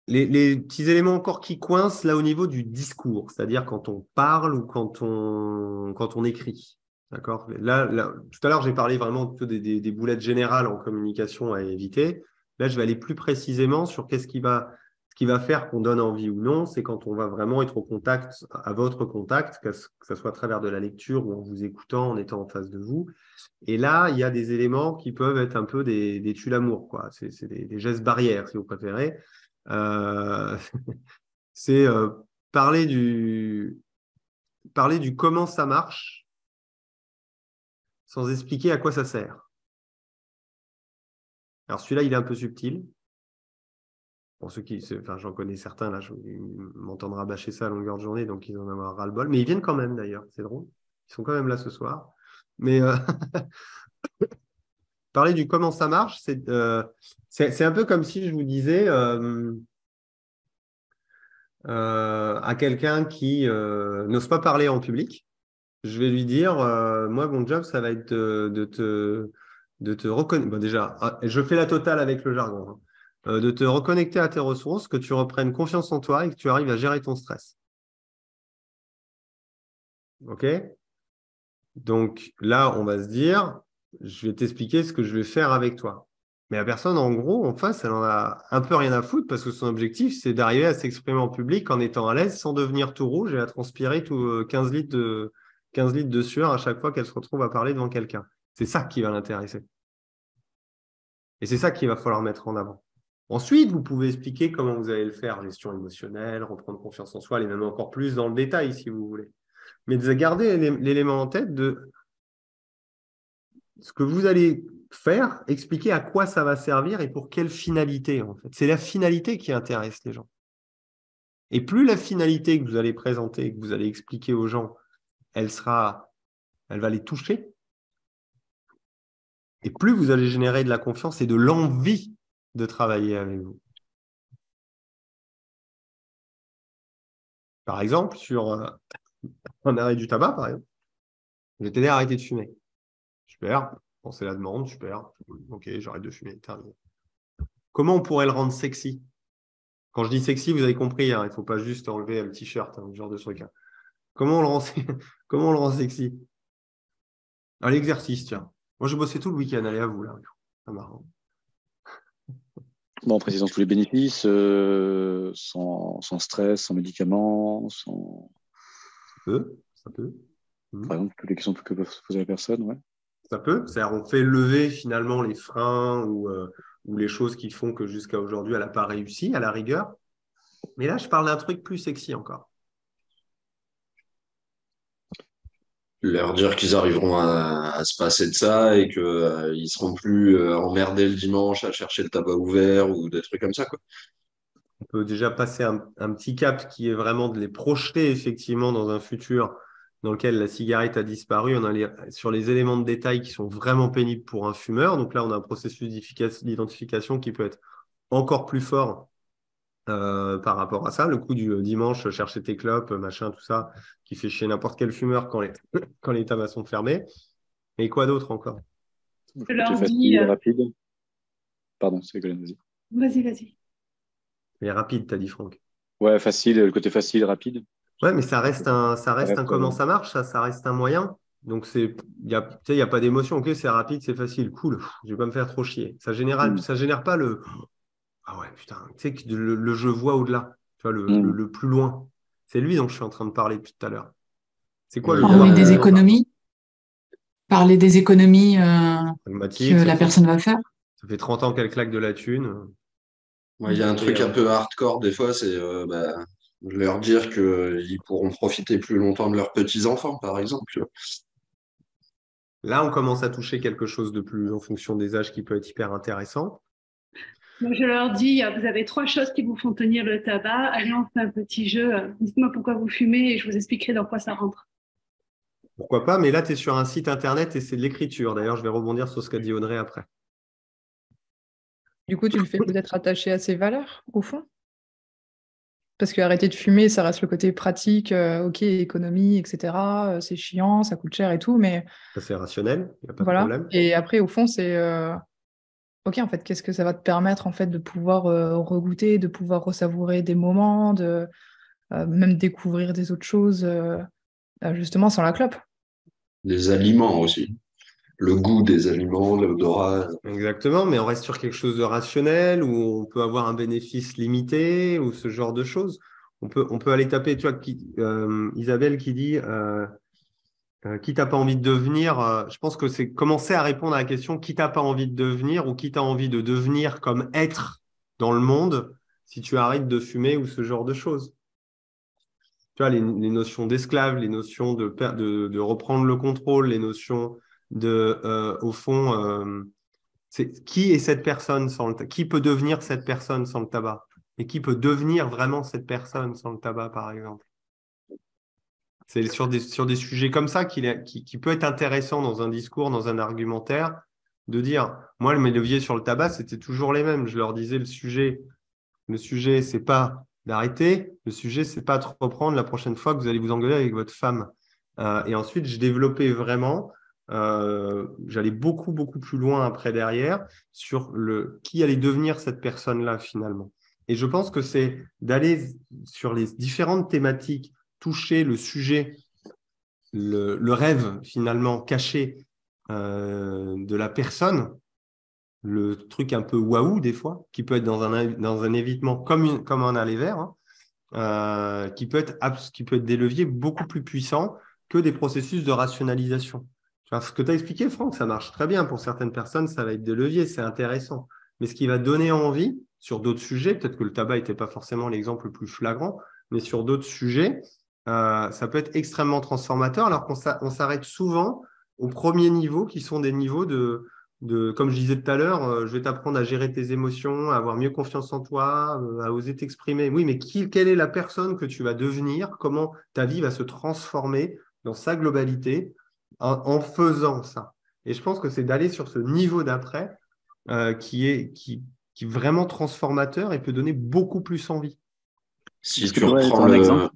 Les petits éléments encore qui coincent là au niveau du discours, c'est-à-dire quand on parle ou quand on écrit. D'accord? Là, tout à l'heure, j'ai parlé vraiment plutôt des boulettes générales en communication à éviter. Là, je vais aller plus précisément sur ce qui va faire qu'on donne envie ou non. C'est quand on va vraiment être au contact, à votre contact, que ce soit à travers de la lecture ou en vous écoutant, en étant en face de vous. Et là, il y a des éléments qui peuvent être un peu des tue-l'amour, quoi. C'est des gestes barrières, si vous préférez. C'est parler du comment ça marche sans expliquer à quoi ça sert. Alors celui-là, il est un peu subtil. Pour ceux j'en connais certains, là, m'entendra bâcher ça à longueur de journée, donc ils en ont ras-le-bol. Mais ils viennent quand même, d'ailleurs, c'est drôle. Ils sont quand même là ce soir. Mais parlais du comment ça marche. C'est un peu comme si je vous disais à quelqu'un qui n'ose pas parler en public, je vais lui dire, moi, mon job, ça va être de te reconnaître. Bon, déjà, je fais la totale avec le jargon. De te reconnecter à tes ressources, que tu reprennes confiance en toi et que tu arrives à gérer ton stress. OK? Donc là, on va se dire, je vais t'expliquer ce que je vais faire avec toi. Mais la personne, en gros, en face, elle en a un peu rien à foutre parce que son objectif, c'est d'arriver à s'exprimer en public en étant à l'aise sans devenir tout rouge et à transpirer 15 litres de sueur à chaque fois qu'elle se retrouve à parler devant quelqu'un. C'est ça qui va l'intéresser. Et c'est ça qu'il va falloir mettre en avant. Ensuite, vous pouvez expliquer comment vous allez le faire, gestion émotionnelle, reprendre confiance en soi, aller même encore plus dans le détail si vous voulez. Mais de garder l'élément en tête de ce que vous allez faire, expliquer à quoi ça va servir et pour quelle finalité, en fait. C'est la finalité qui intéresse les gens. Et plus la finalité que vous allez présenter, que vous allez expliquer aux gens, elle va les toucher, et plus vous allez générer de la confiance et de l'envie de travailler avec vous. Par exemple, sur un arrêt du tabac, par exemple, je vais t'aider à arrêter de fumer. Super, c'est la demande, super. Ok, j'arrête de fumer, terminé. Comment on pourrait le rendre sexy? Quand je dis sexy, vous avez compris, hein, il ne faut pas juste enlever le t-shirt, ce genre de truc. Hein. Comment on le rend sexy? À l'exercice, tiens. Moi, je bossais tout le week-end, allez à vous, là. C'est marrant. Bon, en précisant tous les bénéfices, sans stress, sans médicaments, sans... Ça peut. Par exemple, toutes les questions que peuvent se poser la personne, ouais. Ça peut. C'est-à-dire, on fait lever finalement les freins ou les choses qui font que jusqu'à aujourd'hui, elle n'a pas réussi, à la rigueur. Mais là, je parle d'un truc plus sexy encore. Leur dire qu'ils arriveront à se passer de ça et qu'ils ne seront plus emmerdés le dimanche à chercher le tabac ouvert ou des trucs comme ça, quoi. On peut déjà passer un petit cap qui est vraiment de les projeter effectivement dans un futur dans lequel la cigarette a disparu. On a sur les éléments de détail qui sont vraiment pénibles pour un fumeur. Donc là, on a un processus d'identification qui peut être encore plus fort par rapport à ça. Le coup du dimanche, chercher tes clopes, machin, tout ça, qui fait chier n'importe quel fumeur quand les tabacs sont fermés. Et quoi d'autre encore? Je leur Facile, dis. rapide. Pardon, c'est Colin, vas-y. Vas-y. Mais rapide, t'as dit Franck. Ouais, facile, le côté facile, rapide. Ouais, mais ça reste un comment ça marche, ça reste un moyen. Donc, il n'y a pas d'émotion. Ok, c'est rapide, c'est facile, cool. Je vais pas me faire trop chier. Ça génère pas le. Ah ouais, putain, tu sais, que le je vois au-delà, tu vois, le plus loin. C'est lui dont je suis en train de parler depuis tout à l'heure. C'est quoi le Parler des voir économies, parler des économies pragmatique, que la personne va faire. Ça fait 30 ans qu'elle claque de la thune. Ouais, il y a un truc un peu hardcore des fois, c'est leur dire qu'ils pourront profiter plus longtemps de leurs petits-enfants, par exemple. Tu vois. Là, on commence à toucher quelque chose de plus en fonction des âges qui peut être hyper intéressant. Moi, je leur dis, vous avez 3 choses qui vous font tenir le tabac. Allez, on fait un petit jeu. Dites-moi pourquoi vous fumez et je vous expliquerai dans quoi ça rentre. Pourquoi pas, mais là, tu es sur un site internet et c'est de l'écriture. D'ailleurs, je vais rebondir sur ce qu'a dit Audrey après. Du coup, tu le fais peut-être attaché à ses valeurs, au fond? Parce que arrêter de fumer, ça reste le côté pratique, ok, économie, etc. C'est chiant, ça coûte cher et tout, mais Ça, c'est rationnel, il n'y a pas de voilà. problème. Et après, au fond, c'est ok, en fait, qu'est-ce que ça va te permettre en fait de pouvoir regoûter, de pouvoir ressavourer des moments, de même découvrir des autres choses, justement sans la clope. Les aliments aussi. Le goût des aliments, l'odorat. Exactement, mais on reste sur quelque chose de rationnel où on peut avoir un bénéfice limité ou ce genre de choses. On peut aller taper, tu vois, Isabelle qui dit qui t'as pas envie de devenir. Je pense que c'est commencer à répondre à la question qui t'as pas envie de devenir ou qui t'as envie de devenir comme être dans le monde si tu arrêtes de fumer ou ce genre de choses. Tu vois, les notions d'esclave, les notions de reprendre le contrôle, les notions au fond, qui est cette personne sans le tabac? Qui peut devenir cette personne sans le tabac? Et qui peut devenir vraiment cette personne sans le tabac, par exemple? C'est sur des sujets comme ça qui peut être intéressant dans un discours, dans un argumentaire, de dire, moi, mes leviers sur le tabac, c'était toujours les mêmes. Je leur disais, le sujet, c'est pas d'arrêter. Le sujet, c'est pas de reprendre la prochaine fois que vous allez vous engueuler avec votre femme. Et ensuite, je développais vraiment, j'allais beaucoup, beaucoup plus loin après derrière sur qui allait devenir cette personne-là finalement. Et je pense que c'est d'aller sur les différentes thématiques, toucher le sujet, le rêve finalement caché de la personne, le truc un peu waouh des fois, qui peut être dans un évitement comme un aller vert, hein, qui peut être des leviers beaucoup plus puissants que des processus de rationalisation. Ce que tu as expliqué, Franck, ça marche très bien. Pour certaines personnes, ça va être des leviers, c'est intéressant. Mais ce qui va donner envie sur d'autres sujets, peut-être que le tabac n'était pas forcément l'exemple le plus flagrant, mais sur d'autres sujets, ça peut être extrêmement transformateur, alors qu'on s'arrête souvent aux premiers niveaux qui sont des niveaux comme je disais tout à l'heure, je vais t'apprendre à gérer tes émotions, à avoir mieux confiance en toi, à oser t'exprimer. Oui, mais quelle est la personne que tu vas devenir? Comment ta vie va se transformer dans sa globalité en faisant ça? Et je pense que c'est d'aller sur ce niveau d'après qui est vraiment transformateur et peut donner beaucoup plus envie. Si tu reprends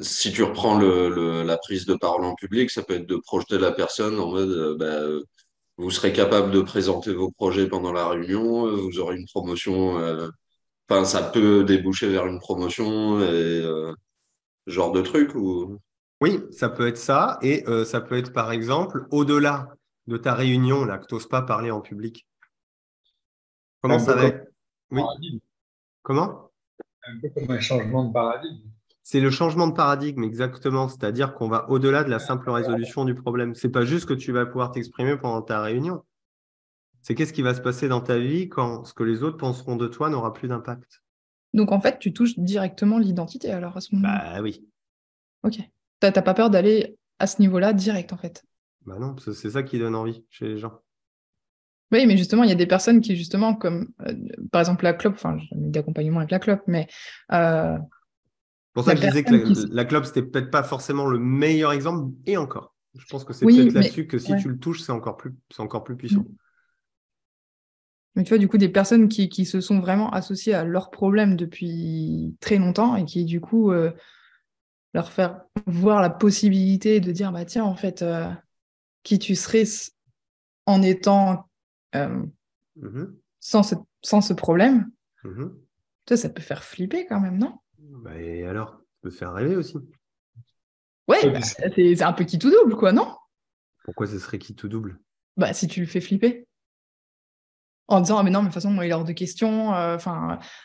si tu reprends la prise de parole en public, ça peut être de projeter la personne en mode vous serez capable de présenter vos projets pendant la réunion, vous aurez une promotion, enfin ça peut déboucher vers une promotion et genre de truc ou Oui, ça peut être ça et ça peut être par exemple au-delà de ta réunion là que tu n'oses pas parler en public. Comment ça va être? Oui. Comment? Un peu comme un changement de paradigme. C'est le changement de paradigme, exactement. C'est-à-dire qu'on va au-delà de la simple résolution du problème. Ce n'est pas juste que tu vas pouvoir t'exprimer pendant ta réunion. C'est qu'est-ce qui va se passer dans ta vie quand ce que les autres penseront de toi n'aura plus d'impact. Donc, en fait, tu touches directement l'identité alors à ce moment-là. Bah oui. Ok. T'as pas peur d'aller à ce niveau-là direct, en fait. Bah non, c'est ça qui donne envie chez les gens. Oui, mais justement, il y a des personnes qui, justement, comme par exemple la clope, enfin, j'ai mis d'accompagnement avec la clope, mais. Pour ça que je disais que la clope, c'était peut-être pas forcément le meilleur exemple, et encore. Je pense que c'est Oui, peut-être là-dessus que si ouais. tu le touches, c'est encore plus puissant. Mais tu vois, du coup, des personnes qui se sont vraiment associées à leurs problèmes depuis très longtemps et qui, du coup, leur faire voir la possibilité de dire, bah tiens, en fait, qui tu serais en étant sans ce problème, ça peut faire flipper quand même, non? Bah, et alors, ça peut faire rêver aussi. Ouais, bah, c'est un peu qui tout double, quoi, non? Pourquoi ce serait qui tout double? Bah, si tu le fais flipper. En disant, ah mais non, mais de toute façon, moi, il est hors de question.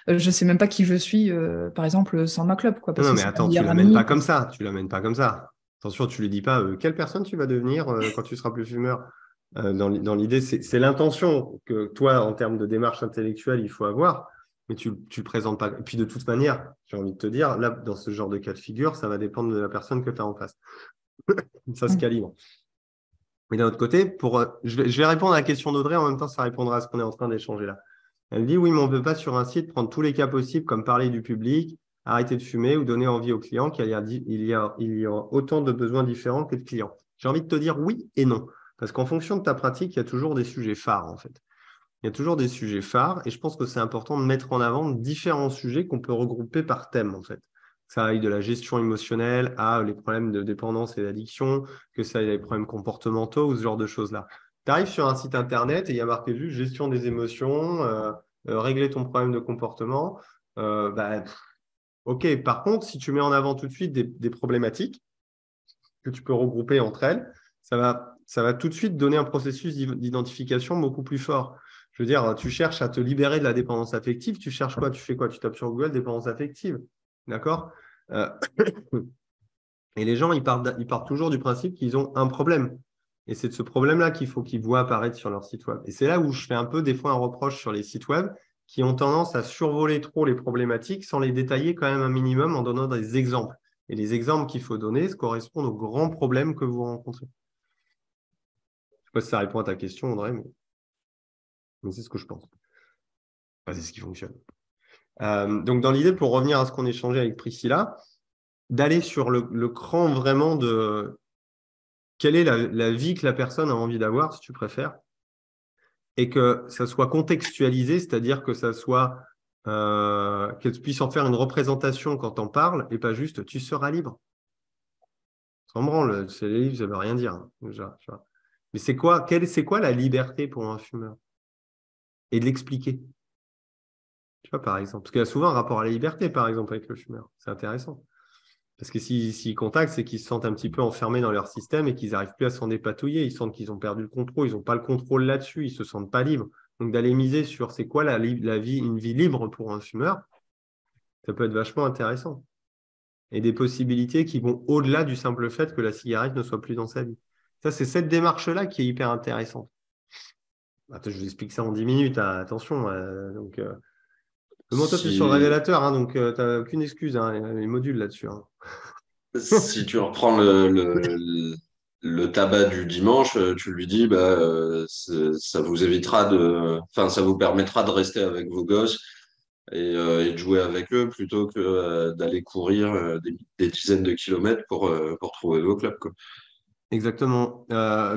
Je sais même pas qui je suis, par exemple, sans ma clope, quoi. Non, mais attends, tu l'amènes pas comme ça. Tu l'amènes pas comme ça. Attention, tu lui dis pas quelle personne tu vas devenir quand tu seras plus fumeur. Dans l'idée, c'est l'intention que toi, en termes de démarche intellectuelle, il faut avoir, mais tu le présentes pas. Et puis de toute manière, j'ai envie de te dire, là, dans ce genre de cas de figure, ça va dépendre de la personne que tu as en face. Ça se calibre. Mais d'un autre côté, je vais répondre à la question d'Audrey, en même temps, ça répondra à ce qu'on est en train d'échanger là. Elle dit, oui, mais on ne peut pas sur un site prendre tous les cas possibles, comme parler du public, arrêter de fumer ou donner envie aux clients qu'il y a autant de besoins différents que de clients. J'ai envie de te dire oui et non. Parce qu'en fonction de ta pratique, il y a toujours des sujets phares, en fait. Il y a toujours des sujets phares et je pense que c'est important de mettre en avant différents sujets qu'on peut regrouper par thème, en fait. Que ça aille de la gestion émotionnelle à les problèmes de dépendance et d'addiction, que ça aille les problèmes comportementaux ou ce genre de choses-là. Tu arrives sur un site internet et il y a marqué juste gestion des émotions, régler ton problème de comportement. OK, par contre, si tu mets en avant tout de suite des problématiques que tu peux regrouper entre elles, ça va tout de suite donner un processus d'identification beaucoup plus fort. Je veux dire, tu cherches à te libérer de la dépendance affective, tu cherches quoi? Tu fais quoi? Tu tapes sur Google dépendance affective. D'accord? Et les gens, ils partent toujours du principe qu'ils ont un problème. Et c'est de ce problème-là qu'il faut qu'ils voient apparaître sur leur site web. Et c'est là où je fais un peu des fois un reproche sur les sites web qui ont tendance à survoler trop les problématiques sans les détailler quand même un minimum en donnant des exemples. Et les exemples qu'il faut donner correspondent aux grands problèmes que vous rencontrez. Je ne sais pas si ça répond à ta question, Audrey, mais c'est ce que je pense. Enfin, c'est ce qui fonctionne. Donc, dans l'idée, pour revenir à ce qu'on échangeait avec Priscilla, d'aller sur le cran vraiment de quelle est la vie que la personne a envie d'avoir, si tu préfères, et que ça soit contextualisé, c'est-à-dire que ça soit qu'elle puisse en faire une représentation quand on parle et pas juste tu seras libre. S'en branle, c'est les livres, ça veut rien dire hein, déjà. Tu vois. Mais c'est quoi la liberté pour un fumeur? Et de l'expliquer. Tu vois, par exemple. Parce qu'il y a souvent un rapport à la liberté, par exemple, avec le fumeur. C'est intéressant. Parce que s'ils contactent, c'est qu'ils se sentent un petit peu enfermés dans leur système et qu'ils n'arrivent plus à s'en dépatouiller. Ils sentent qu'ils ont perdu le contrôle. Ils n'ont pas le contrôle là-dessus. Ils ne se sentent pas libres. Donc, d'aller miser sur c'est quoi la vie, une vie libre pour un fumeur, ça peut être vachement intéressant. Et des possibilités qui vont au-delà du simple fait que la cigarette ne soit plus dans sa vie. Ça, c'est cette démarche-là qui est hyper intéressante. Attends, je vous explique ça en 10 minutes. Hein. Attention. Toi, tu es sur le révélateur, hein, donc tu n'as aucune excuse. Hein, les modules là-dessus. Hein. Si tu reprends le tabac du dimanche, tu lui dis, ça vous évitera ça vous permettra de rester avec vos gosses et de jouer avec eux plutôt que d'aller courir des dizaines de kilomètres pour trouver vos clubs, quoi. Exactement.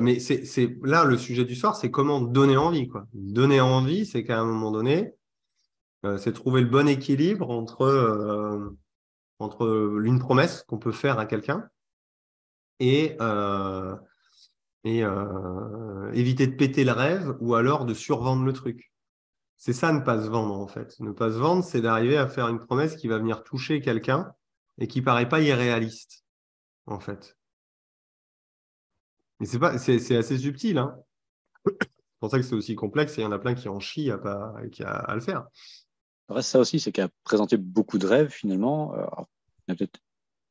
Mais c'est là le sujet du soir, c'est comment donner envie, quoi. Donner envie, c'est qu'à un moment donné, c'est trouver le bon équilibre entre une promesse qu'on peut faire à quelqu'un et éviter de péter le rêve ou alors de survendre le truc. C'est ça, ne pas se vendre, en fait. Ne pas se vendre, c'est d'arriver à faire une promesse qui va venir toucher quelqu'un et qui ne paraît pas irréaliste, en fait. Mais c'est assez subtil, hein. C'est pour ça que c'est aussi complexe et il y en a plein qui en chient à le faire. Après, ça aussi, c'est qu'à présenter beaucoup de rêves, finalement, il y en a peut-être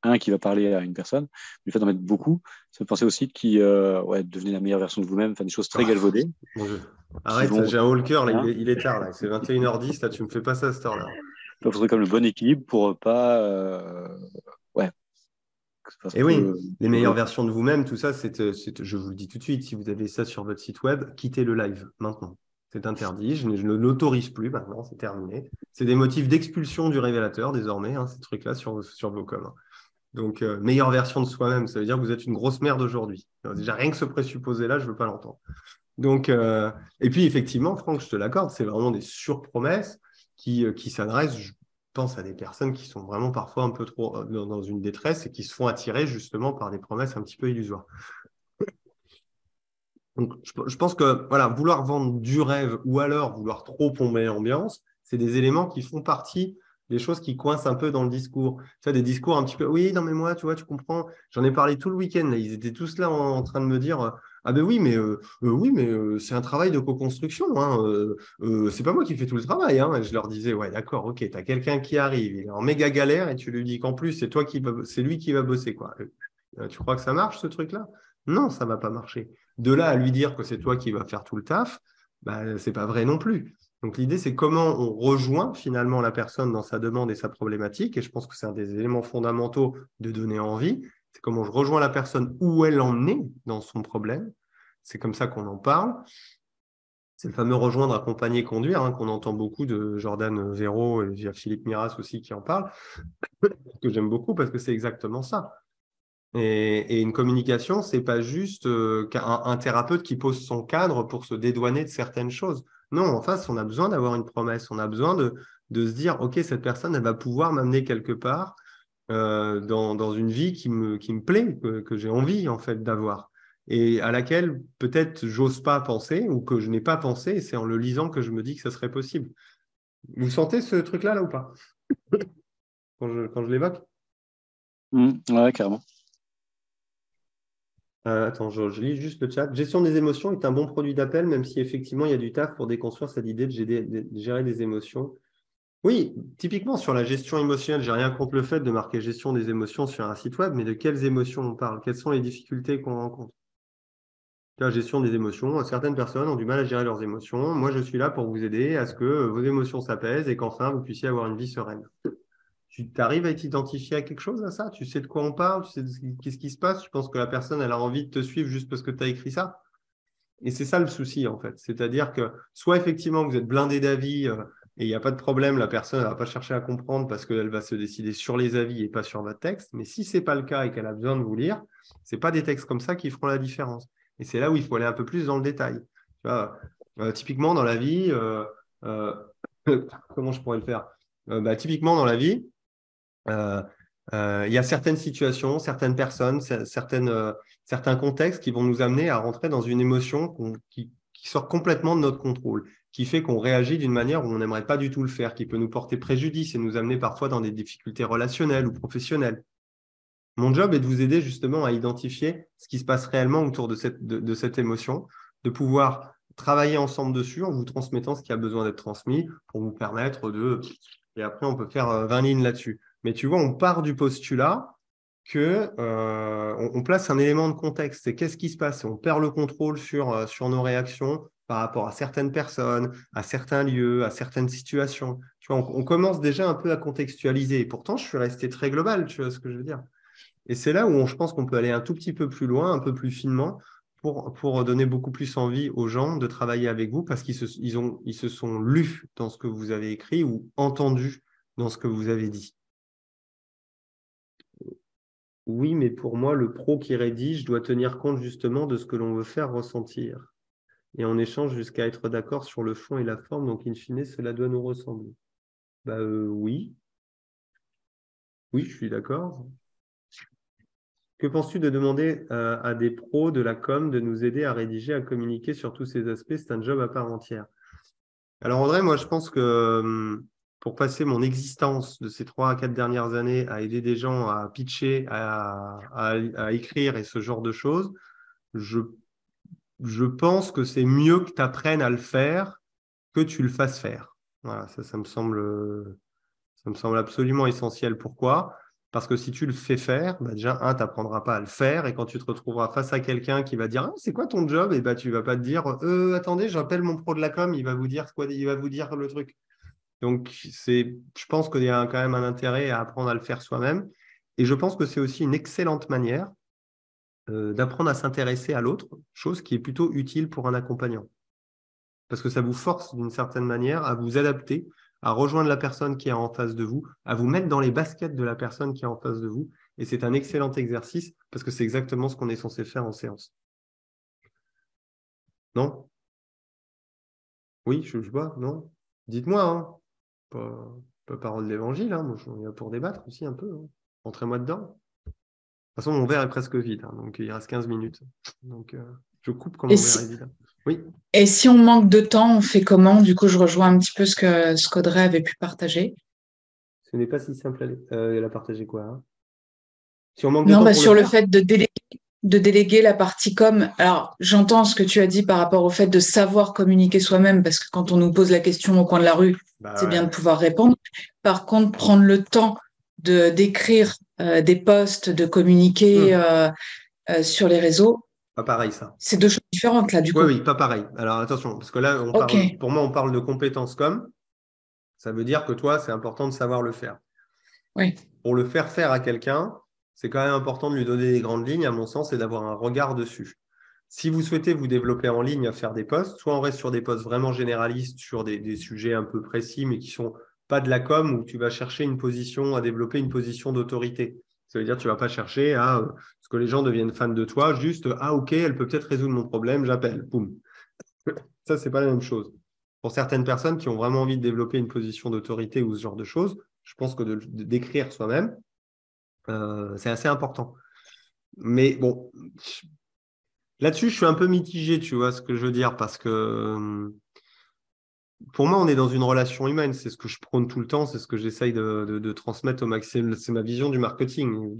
un qui va parler à une personne, mais le fait d'en mettre beaucoup, ça fait penser aussi qui devenez la meilleure version de vous-même, enfin des choses très galvaudées. Arrête, j'ai un haut le cœur, là, il est tard, là. C'est 21h10, là, tu me fais pas ça à cette heure-là. Il faut trouver comme le bon équilibre pour pas. Et oui, les meilleures versions de vous-même, tout ça, je vous le dis tout de suite, si vous avez ça sur votre site web, quittez le live maintenant. C'est interdit, je ne l'autorise plus maintenant, c'est terminé. C'est des motifs d'expulsion du révélateur désormais, hein, ces trucs-là sur vos coms. Donc, meilleure version de soi-même, ça veut dire que vous êtes une grosse merde aujourd'hui. Déjà, rien que ce présupposé-là, je ne veux pas l'entendre. Donc, et puis, effectivement, Franck, je te l'accorde, c'est vraiment des surpromesses qui s'adressent, je pense, à des personnes qui sont vraiment parfois un peu trop dans une détresse et qui se font attirer justement par des promesses un petit peu illusoires. Donc, je pense que voilà, vouloir vendre du rêve ou alors vouloir trop plomber l'ambiance, c'est des éléments qui font partie des choses qui coincent un peu dans le discours. Tu vois, des discours un petit peu, oui, non, mais moi, tu vois, tu comprends. J'en ai parlé tout le week-end, là. Ils étaient tous là en train de me dire, ah ben oui, mais c'est un travail de co-construction. Hein, c'est pas moi qui fais tout le travail. Hein. Et je leur disais, ouais, d'accord, ok, tu as quelqu'un qui arrive, il est en méga galère et tu lui dis qu'en plus, c'est lui qui va bosser, quoi. Tu crois que ça marche, ce truc-là? Non, ça ne va pas marcher. De là à lui dire que c'est toi qui vas faire tout le taf, ce n'est pas vrai non plus. Donc l'idée, c'est comment on rejoint finalement la personne dans sa demande et sa problématique. Et je pense que c'est un des éléments fondamentaux de donner envie. C'est comment je rejoins la personne où elle en est dans son problème. C'est comme ça qu'on en parle. C'est le fameux rejoindre, accompagner, conduire, hein, qu'on entend beaucoup de Jordan Véro et via Philippe Miras aussi qui en parle, que j'aime beaucoup parce que c'est exactement ça. Et une communication, ce n'est pas juste un thérapeute qui pose son cadre pour se dédouaner de certaines choses. Non, en face, on a besoin d'avoir une promesse. On a besoin de se dire, OK, cette personne, elle va pouvoir m'amener quelque part dans une vie qui me plaît, que j'ai envie en fait d'avoir. Et à laquelle peut-être j'ose pas penser ou que je n'ai pas pensé. Et c'est en le lisant que je me dis que ça serait possible. Vous sentez ce truc-là, là ou pas? quand je l'évoque? Ouais, carrément. Attends, je lis juste le chat. Gestion des émotions est un bon produit d'appel, même si effectivement il y a du taf pour déconstruire cette idée de gérer des émotions. Oui, typiquement sur la gestion émotionnelle, j'ai rien contre le fait de marquer gestion des émotions sur un site web, mais de quelles émotions on parle? Quelles sont les difficultés qu'on rencontre? La gestion des émotions, certaines personnes ont du mal à gérer leurs émotions. Moi, je suis là pour vous aider à ce que vos émotions s'apaisent et qu'enfin vous puissiez avoir une vie sereine. Tu arrives à t'identifier à quelque chose à ça? Tu sais de quoi on parle? Tu sais qu'est-ce qui se passe? Tu penses que la personne, elle a envie de te suivre juste parce que tu as écrit ça? Et c'est ça le souci, en fait. C'est-à-dire que soit effectivement, vous êtes blindé d'avis et il n'y a pas de problème, la personne ne va pas chercher à comprendre parce qu'elle va se décider sur les avis et pas sur votre texte. Mais si ce n'est pas le cas et qu'elle a besoin de vous lire, ce n'est pas des textes comme ça qui feront la différence. Et c'est là où il faut aller un peu plus dans le détail. Tu vois, Typiquement, dans la vie, euh, comment je pourrais le faire? Typiquement, dans la vie, il y a certaines situations, certaines personnes, certains contextes qui vont nous amener à rentrer dans une émotion qui sort complètement de notre contrôle, qui fait qu'on réagit d'une manière où on n'aimerait pas du tout le faire, qui peut nous porter préjudice et nous amener parfois dans des difficultés relationnelles ou professionnelles. Mon job est de vous aider justement à identifier ce qui se passe réellement autour de cette émotion, de pouvoir travailler ensemble dessus en vous transmettant ce qui a besoin d'être transmis pour vous permettre de… Et après, on peut faire 20 lignes là-dessus. Mais tu vois, on part du postulat que on place un élément de contexte. C'est qu'est-ce qui se passe? On perd le contrôle sur nos réactions par rapport à certaines personnes, à certains lieux, à certaines situations. Tu vois, on commence déjà un peu à contextualiser. Et pourtant, je suis resté très global, tu vois ce que je veux dire? Et c'est là où je pense qu'on peut aller un tout petit peu plus loin, un peu plus finement, pour donner beaucoup plus envie aux gens de travailler avec vous parce qu'ils se sont lus dans ce que vous avez écrit ou entendus dans ce que vous avez dit. Oui, mais pour moi, le pro qui rédige doit tenir compte justement de ce que l'on veut faire ressentir. Et on échange jusqu'à être d'accord sur le fond et la forme, donc in fine, cela doit nous ressembler. Oui. Oui, je suis d'accord. Que penses-tu de demander à des pros de la com de nous aider à rédiger, à communiquer sur tous ces aspects? C'est un job à part entière. Alors, Audrey, moi, je pense que pour passer mon existence de ces 3 à 4 dernières années à aider des gens à pitcher, à écrire et ce genre de choses, je pense que c'est mieux que tu apprennes à le faire que tu le fasses faire. Voilà, ça me semble absolument essentiel. Pourquoi? Parce que si tu le fais faire, déjà, tu n'apprendras pas à le faire. Et quand tu te retrouveras face à quelqu'un qui va dire « Ah, c'est quoi ton job ?» Et tu ne vas pas te dire « Attendez, j'appelle mon pro de la com, il va vous dire quoi, il va vous dire le truc. » Donc, je pense qu'il y a quand même un intérêt à apprendre à le faire soi-même. Et je pense que c'est aussi une excellente manière d'apprendre à s'intéresser à l'autre, chose qui est plutôt utile pour un accompagnant. Parce que ça vous force d'une certaine manière à vous adapter, à rejoindre la personne qui est en face de vous, à vous mettre dans les baskets de la personne qui est en face de vous. Et c'est un excellent exercice parce que c'est exactement ce qu'on est censé faire en séance. Non? Oui, je vois, non? Dites-moi, hein. Pas parole de l'évangile, hein. Moi, je suis là pour débattre aussi un peu. Hein. Rentrez-moi dedans. De toute façon, mon verre est presque vide, hein, donc il reste 15 minutes. Donc, je coupe quand mon verre est vide. Oui. Et si on manque de temps, on fait comment? Du coup, je rejoins un petit peu ce qu'Audrey avait pu partager. Ce n'est pas si simple. Elle a partagé quoi, hein? Si on manque de temps Non, pour sur le le faire fait de déléguer la partie com. Alors, j'entends ce que tu as dit par rapport au fait de savoir communiquer soi-même, parce que quand on nous pose la question au coin de la rue, c'est bien de pouvoir répondre. Par contre, prendre le temps d'écrire des posts, de communiquer sur les réseaux, pas pareil, ça. c'est 2 choses différentes, là, du coup. Oui, pas pareil. Alors, attention, parce que là, pour moi, on parle de compétences com. Ça veut dire que toi, c'est important de savoir le faire. Oui. Pour le faire faire à quelqu'un, c'est quand même important de lui donner des grandes lignes, à mon sens, et d'avoir un regard dessus. Si vous souhaitez vous développer en ligne à faire des posts, soit on reste sur des posts vraiment généralistes, sur des sujets un peu précis, mais qui ne sont pas de la com, où tu vas chercher à développer une position d'autorité. Ça veut dire que tu ne vas pas chercher à ce que les gens deviennent fans de toi, juste « Ah, ok, elle peut peut-être résoudre mon problème, j'appelle. » Boum. Ça, ce n'est pas la même chose. Pour certaines personnes qui ont vraiment envie de développer une position d'autorité ou ce genre de choses, je pense que d'écrire soi-même, c'est assez important. Mais bon, là-dessus, je suis un peu mitigé, tu vois ce que je veux dire, parce que pour moi, on est dans une relation humaine. C'est ce que je prône tout le temps, c'est ce que j'essaye de transmettre au maximum. C'est ma vision du marketing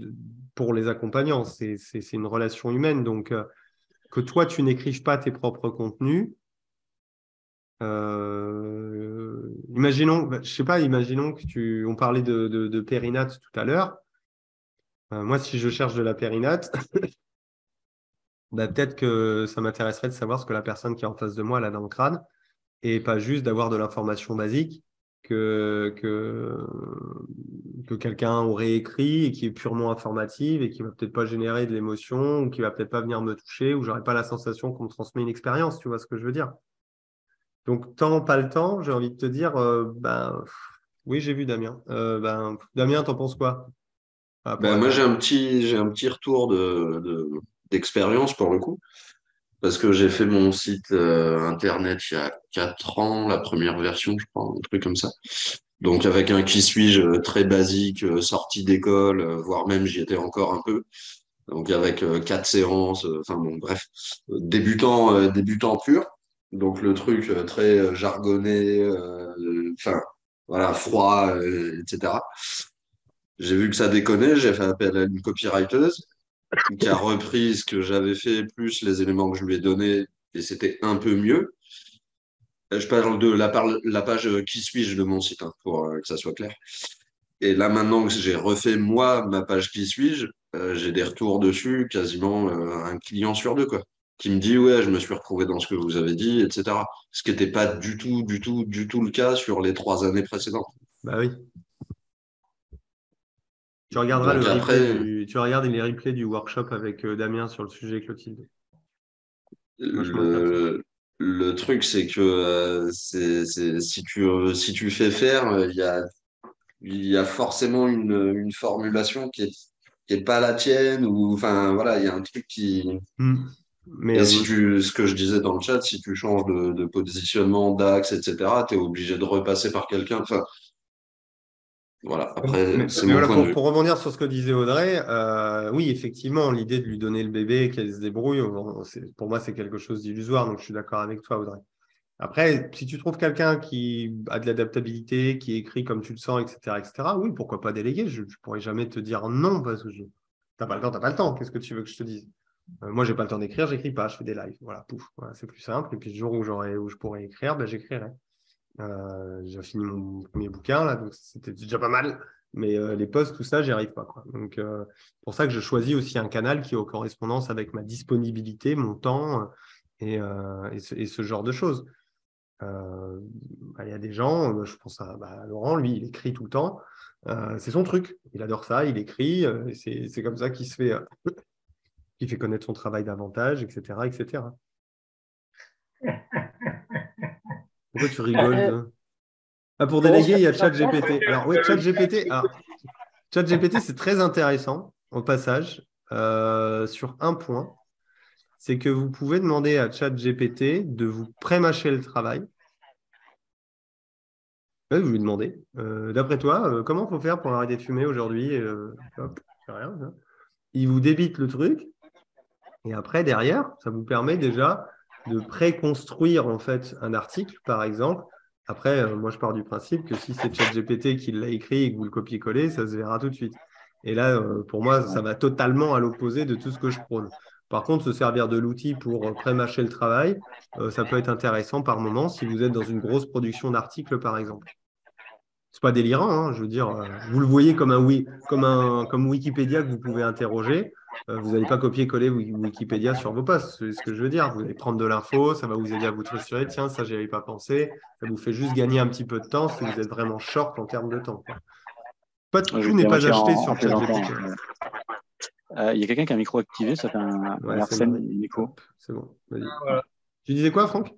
pour les accompagnants. C'est une relation humaine. Donc, que toi, tu n'écrives pas tes propres contenus, imaginons que on parlait de périnate tout à l'heure. Moi, si je cherche de la périnate, peut-être que ça m'intéresserait de savoir ce que la personne qui est en face de moi elle a dans le crâne et pas juste d'avoir de l'information basique que quelqu'un aurait écrit et qui est purement informative et qui va peut-être pas générer de l'émotion ou qui va peut-être pas venir me toucher ou j'aurais pas la sensation qu'on me transmet une expérience, tu vois ce que je veux dire? Donc, tant pas le temps, j'ai envie de te dire, oui, j'ai vu Damien. Damien, t'en penses quoi? Moi, j'ai un petit retour d'expérience pour le coup. parce que j'ai fait mon site internet il y a 4 ans, la première version, je crois, un truc comme ça. Donc avec un qui suis-je très basique, sortie d'école, voire même j'y étais encore un peu. Donc avec 4 séances, enfin bon, bref, débutant pur. Donc le truc très jargonné, enfin voilà, froid, etc. J'ai vu que ça déconnait, j'ai fait appel à une copywriteuse qui a repris ce que j'avais fait, plus les éléments que je lui ai donnés, et c'était un peu mieux. Je parle de la page qui suis-je de mon site, hein, pour que ça soit clair. Et là, maintenant que j'ai refait moi ma page qui suis-je, j'ai des retours dessus, quasiment un client sur deux, quoi, qui me dit, ouais, je me suis retrouvé dans ce que vous avez dit, etc. Ce qui n'était pas du tout le cas sur les 3 années précédentes. Bah oui. Tu regarderas Donc après, tu regardes les replays du workshop avec Damien sur le sujet, Clotilde. Vachement intéressant. le truc, c'est que si tu fais faire, il y a forcément une formulation qui est pas la tienne, ou enfin voilà, il y a un truc qui. Mais Et ce que je disais dans le chat, si tu changes de positionnement, d'axe, etc., tu es obligé de repasser par quelqu'un. Enfin, voilà, après, c'est mais mon voilà, point de vue. pour rebondir sur ce que disait Audrey, oui, effectivement, l'idée de lui donner le bébé, qu'elle se débrouille, pour moi, c'est quelque chose d'illusoire, donc je suis d'accord avec toi, Audrey. Après, si tu trouves quelqu'un qui a de l'adaptabilité, qui écrit comme tu le sens, etc., oui, pourquoi pas déléguer? Je ne pourrais jamais te dire non, parce que t'as pas le temps, t'as pas le temps. Qu'est-ce que tu veux que je te dise? Moi, j'ai pas le temps d'écrire, j'écris pas, je fais des lives. Voilà, pouf, voilà, c'est plus simple. Et puis le jour où je pourrais écrire, ben, j'écrirai. J'ai fini mon premier bouquin, là, donc c'était déjà pas mal. Mais les posts, tout ça, j'y arrive pas, quoi. Donc, pour ça que je choisis aussi un canal qui est en correspondance avec ma disponibilité, mon temps et ce genre de choses. Il y a des gens, je pense à Laurent, lui, il écrit tout le temps. C'est son truc. Il adore ça, il écrit. C'est comme ça qu'il se fait, qu'il fait connaître son travail davantage, etc., etc. Pourquoi tu rigoles, toi? Ah, pour déléguer, il y a ChatGPT. Alors, oui, ChatGPT, c'est très intéressant, au passage, sur un point. C'est que vous pouvez demander à ChatGPT de vous pré-mâcher le travail. Ouais, vous lui demandez. D'après toi, comment il faut faire pour arrêter de fumer aujourd'hui? Hop, c'est rien, hein. Il vous débite le truc. Et après, derrière, ça vous permet déjà de préconstruire en fait un article, par exemple. Après, moi, je pars du principe que si c'est ChatGPT qui l'a écrit et que vous le copiez-collez, ça se verra tout de suite. Et là, pour moi, ça va totalement à l'opposé de tout ce que je prône. Par contre, se servir de l'outil pour pré-mâcher le travail, ça peut être intéressant par moment si vous êtes dans une grosse production d'articles, par exemple. C'est pas délirant, hein, je veux dire, vous le voyez comme Wikipédia que vous pouvez interroger. Vous n'allez pas copier-coller Wikipédia sur vos posts, c'est ce que je veux dire. Vous allez prendre de l'info, ça va vous aider à vous structurer. Tiens, ça, j'y avais pas pensé. Ça vous fait juste gagner un petit peu de temps si vous êtes vraiment short en termes de temps, quoi. Tout n'est pas acheté sur ChatGPT. Il y a quelqu'un qui a un micro activé, ça fait un Arsène micro. C'est bon, vas-y. Voilà. Tu disais quoi, Franck?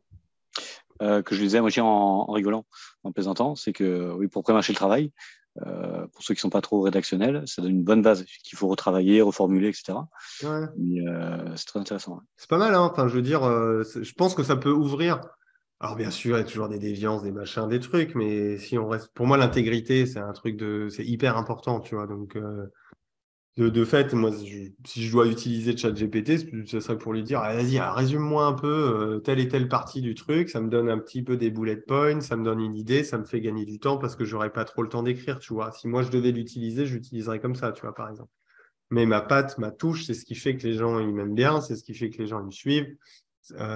Que je disais à moitié en rigolant, en plaisantant, c'est que oui, pour pré-mâcher le travail, pour ceux qui ne sont pas trop rédactionnels, ça donne une bonne base qu'il faut retravailler, reformuler, etc. Ouais. Mais c'est très intéressant. Ouais. C'est pas mal, hein. Enfin, je veux dire, je pense que ça peut ouvrir. Alors, bien sûr, il y a toujours des déviances, des machins, des trucs, mais si on reste. Pour moi, l'intégrité, c'est un truc c'est hyper important, tu vois. Donc, de fait, moi, si je dois utiliser ChatGPT, ce serait pour lui dire, ah, vas-y, résume-moi un peu telle et telle partie du truc, ça me donne un petit peu des bullet points, ça me donne une idée, ça me fait gagner du temps parce que j'aurais pas trop le temps d'écrire, tu vois. Si moi je devais l'utiliser, je l'utiliserais comme ça, tu vois, par exemple. Mais ma patte, ma touche, c'est ce qui fait que les gens ils m'aiment bien, c'est ce qui fait que les gens ils me suivent.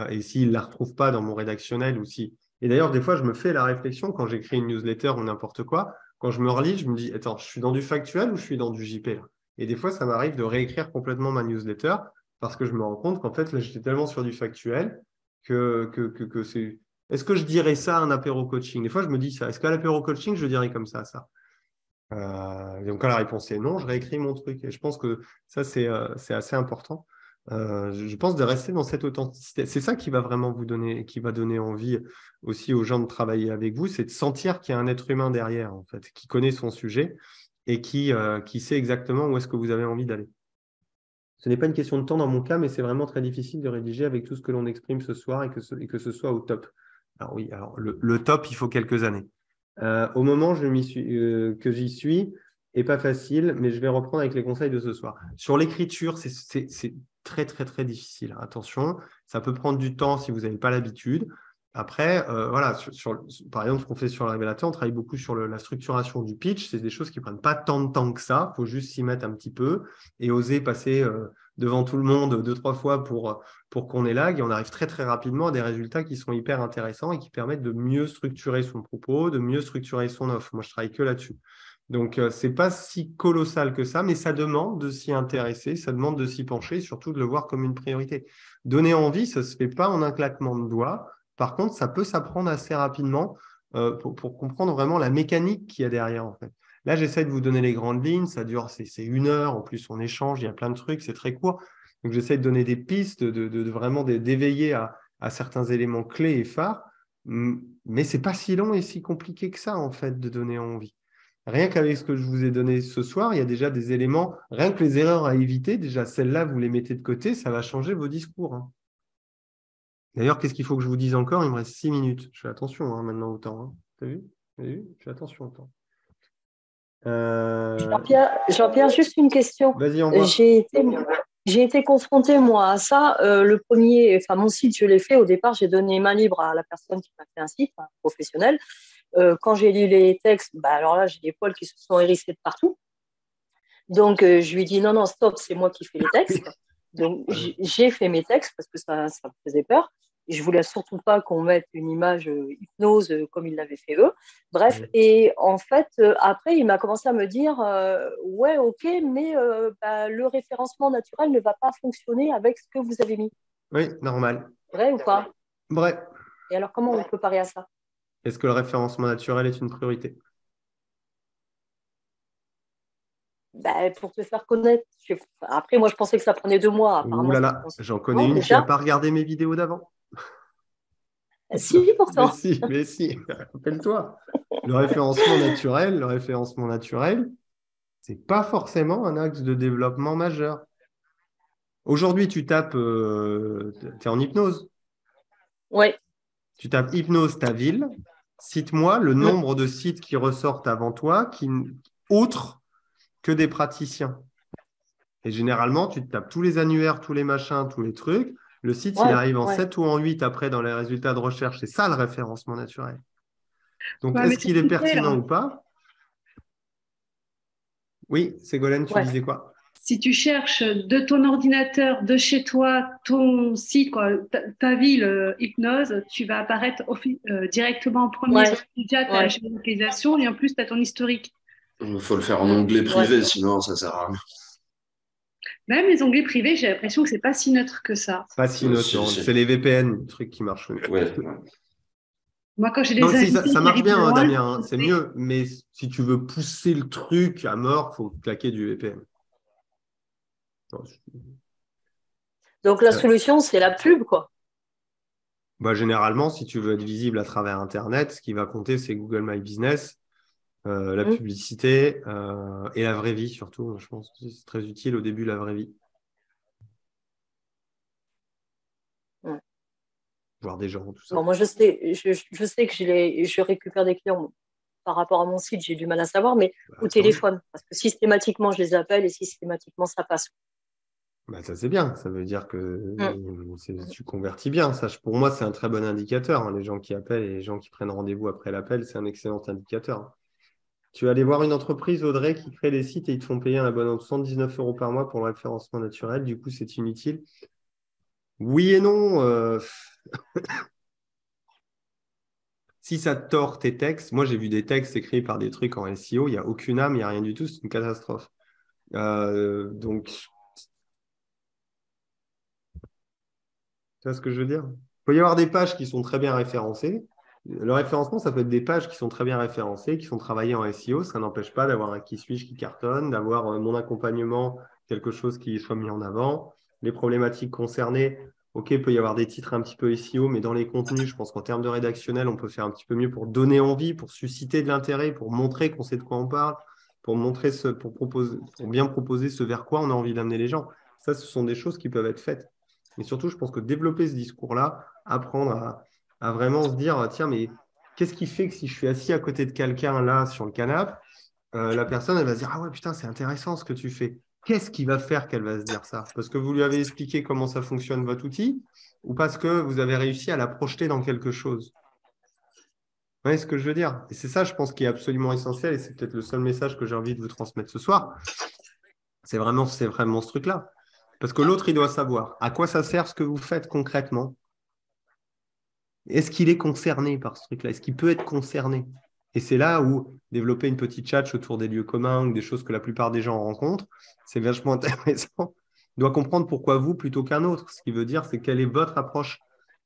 Et s'ils ne la retrouvent pas dans mon rédactionnel ou si. Et d'ailleurs, des fois, je me fais la réflexion quand j'écris une newsletter ou n'importe quoi, quand je me relis, je me dis, attends, je suis dans du factuel ou je suis dans du JP là? Et des fois, ça m'arrive de réécrire complètement ma newsletter parce que je me rends compte qu'en fait, là, j'étais tellement sur du factuel que c'est. Est-ce que je dirais ça à un apéro coaching? Des fois, je me dis ça. Est-ce qu'à l'apéro coaching, je dirais comme ça? Donc, quand la réponse est non, je réécris mon truc. Et je pense que ça, c'est assez important. Je pense de rester dans cette authenticité. C'est ça qui va vraiment vous donner, qui va donner envie aussi aux gens de travailler avec vous, c'est de sentir qu'il y a un être humain derrière, en fait, qui connaît son sujet et qui sait exactement où est-ce que vous avez envie d'aller. Ce n'est pas une question de temps dans mon cas, mais c'est vraiment très difficile de rédiger avec tout ce que l'on exprime ce soir et que ce soit au top. Alors oui, alors le top, il faut quelques années. Au moment que j'y suis, et pas facile, mais je vais reprendre avec les conseils de ce soir. Sur l'écriture, c'est très, très, très difficile. Attention, ça peut prendre du temps si vous n'avez pas l'habitude. Après, voilà, par exemple, ce qu'on fait sur le révélateur, on travaille beaucoup sur la structuration du pitch. C'est des choses qui ne prennent pas tant de temps que ça. Il faut juste s'y mettre un petit peu et oser passer devant tout le monde 2-3 fois pour qu'on élague. Et on arrive très, très rapidement à des résultats qui sont hyper intéressants et qui permettent de mieux structurer son propos, de mieux structurer son offre. Moi, je travaille que là-dessus. Donc, ce n'est pas si colossal que ça, mais ça demande de s'y intéresser, ça demande de s'y pencher, surtout de le voir comme une priorité. Donner envie, ça ne se fait pas en un claquement de doigts. Par contre, ça peut s'apprendre assez rapidement pour comprendre vraiment la mécanique qu'il y a derrière, en fait. Là, j'essaie de vous donner les grandes lignes. Ça dure, c'est 1 heure. En plus, on échange, il y a plein de trucs, c'est très court. Donc, j'essaie de donner des pistes, de vraiment d'éveiller à certains éléments clés et phares. Mais ce n'est pas si long et si compliqué que ça, en fait, de donner envie. Rien qu'avec ce que je vous ai donné ce soir, il y a déjà des éléments, rien que les erreurs à éviter, déjà celles-là, vous les mettez de côté, ça va changer vos discours. Hein. D'ailleurs, qu'est-ce qu'il faut que je vous dise encore? Il me reste 6 minutes. Je fais attention maintenant au temps. Hein. T'as vu? Je fais attention au temps. Jean-Pierre, juste une question. Vas-y, envoie. J'ai été confrontée, moi, à ça. Mon site, je l'ai fait. Au départ, j'ai donné main libre à la personne qui m'a fait un site, un professionnel. Quand j'ai lu les textes, alors là, j'ai des poils qui se sont hérissés de partout. Donc, je lui ai dit non, stop, c'est moi qui fais les textes. Donc, j'ai fait mes textes parce que ça me faisait peur. Et je ne voulais surtout pas qu'on mette une image hypnose comme ils l'avaient fait eux. Bref, et en fait, après, il m'a commencé à me dire ouais, ok, mais le référencement naturel ne va pas fonctionner avec ce que vous avez mis. Oui, normal. Vrai ou pas? Vrai. Et alors, comment on peut parer à ça? Est-ce que le référencement naturel est une priorité? Pour te faire connaître. Après, moi, je pensais que ça prenait 2 mois. Ouh là là, j'en connais une qui n'a pas regardé mes vidéos d'avant. Si, pourtant. Mais si. Rappelle-toi. Le référencement naturel, ce n'est pas forcément un axe de développement majeur. Aujourd'hui, tu tapes, tu es en hypnose. Oui. Tu tapes hypnose ta ville. Cite-moi le nombre de sites qui ressortent avant toi, autres que des praticiens. Et généralement, tu te tapes tous les annuaires, tous les machins, tous les trucs. Le site, il arrive en 7 ou en 8 après dans les résultats de recherche. C'est ça le référencement naturel. Donc, est-ce qu'il est pertinent ou pas? Oui, Ségolène, tu disais quoi? Si tu cherches de ton ordinateur, de chez toi, ton site, ta ville hypnose, tu vas apparaître directement en premier. Parce que déjà, tu as la géolocalisation et en plus, tu as ton historique. Il faut le faire en onglet privé, sinon ça ne sert à rien. Même les onglets privés, j'ai l'impression que ce n'est pas si neutre que ça. Pas si neutre, c'est les VPN, le truc qui marche. Moi, quand j'ai des invités, ça marche bien, Damien, c'est mieux. Mais si tu veux pousser le truc à mort, il faut claquer du VPN. Donc, la solution, c'est la pub, quoi. Généralement, si tu veux être visible à travers Internet, ce qui va compter, c'est Google My Business, la publicité et la vraie vie, surtout. Je pense que c'est très utile au début, la vraie vie. Voir des gens, tout ça. Bon, moi, je sais que je récupère des clients par rapport à mon site, j'ai du mal à savoir, mais au téléphone, parce que systématiquement, je les appelle et systématiquement, ça passe. Ça, c'est bien. Ça veut dire que tu convertis bien. Ça, pour moi, c'est un très bon indicateur. Hein. Les gens qui appellent et les gens qui prennent rendez-vous après l'appel, c'est un excellent indicateur. Tu vas aller voir une entreprise, Audrey, qui crée des sites et ils te font payer un abonnement de 119 € par mois pour le référencement naturel. Du coup, c'est inutile. Oui et non. Si ça te tord tes textes, moi, j'ai vu des textes écrits par des trucs en SEO, il n'y a aucune âme, il n'y a rien du tout. C'est une catastrophe. Donc... Tu vois ce que je veux dire? Il peut y avoir des pages qui sont très bien référencées. Le référencement, ça peut être des pages qui sont très bien référencées, qui sont travaillées en SEO. Ça n'empêche pas d'avoir un qui suis-je qui cartonne, d'avoir mon accompagnement, quelque chose qui soit mis en avant. Les problématiques concernées, ok, il peut y avoir des titres un petit peu SEO, mais dans les contenus, je pense qu'en termes de rédactionnel, on peut faire un petit peu mieux pour donner envie, pour susciter de l'intérêt, pour montrer qu'on sait de quoi on parle, pour bien proposer ce vers quoi on a envie d'amener les gens. Ça, ce sont des choses qui peuvent être faites. Mais surtout, je pense que développer ce discours-là, apprendre à vraiment se dire, tiens, mais qu'est-ce qui fait que si je suis assis à côté de quelqu'un là sur le canapé, la personne, elle va se dire, ah ouais, putain, c'est intéressant ce que tu fais. Qu'est-ce qui va faire qu'elle va se dire ça? Parce que vous lui avez expliqué comment ça fonctionne votre outil ou parce que vous avez réussi à la projeter dans quelque chose? Vous voyez ce que je veux dire? Et c'est ça, je pense, qui est absolument essentiel et c'est peut-être le seul message que j'ai envie de vous transmettre ce soir. C'est vraiment ce truc-là. Parce que l'autre, il doit savoir à quoi ça sert ce que vous faites concrètement. Est-ce qu'il est concerné par ce truc-là? Est-ce qu'il peut être concerné? Et c'est là où développer une petite chat autour des lieux communs ou des choses que la plupart des gens rencontrent, c'est vachement intéressant. Il doit comprendre pourquoi vous plutôt qu'un autre. Ce qui veut dire, c'est quelle est votre approche,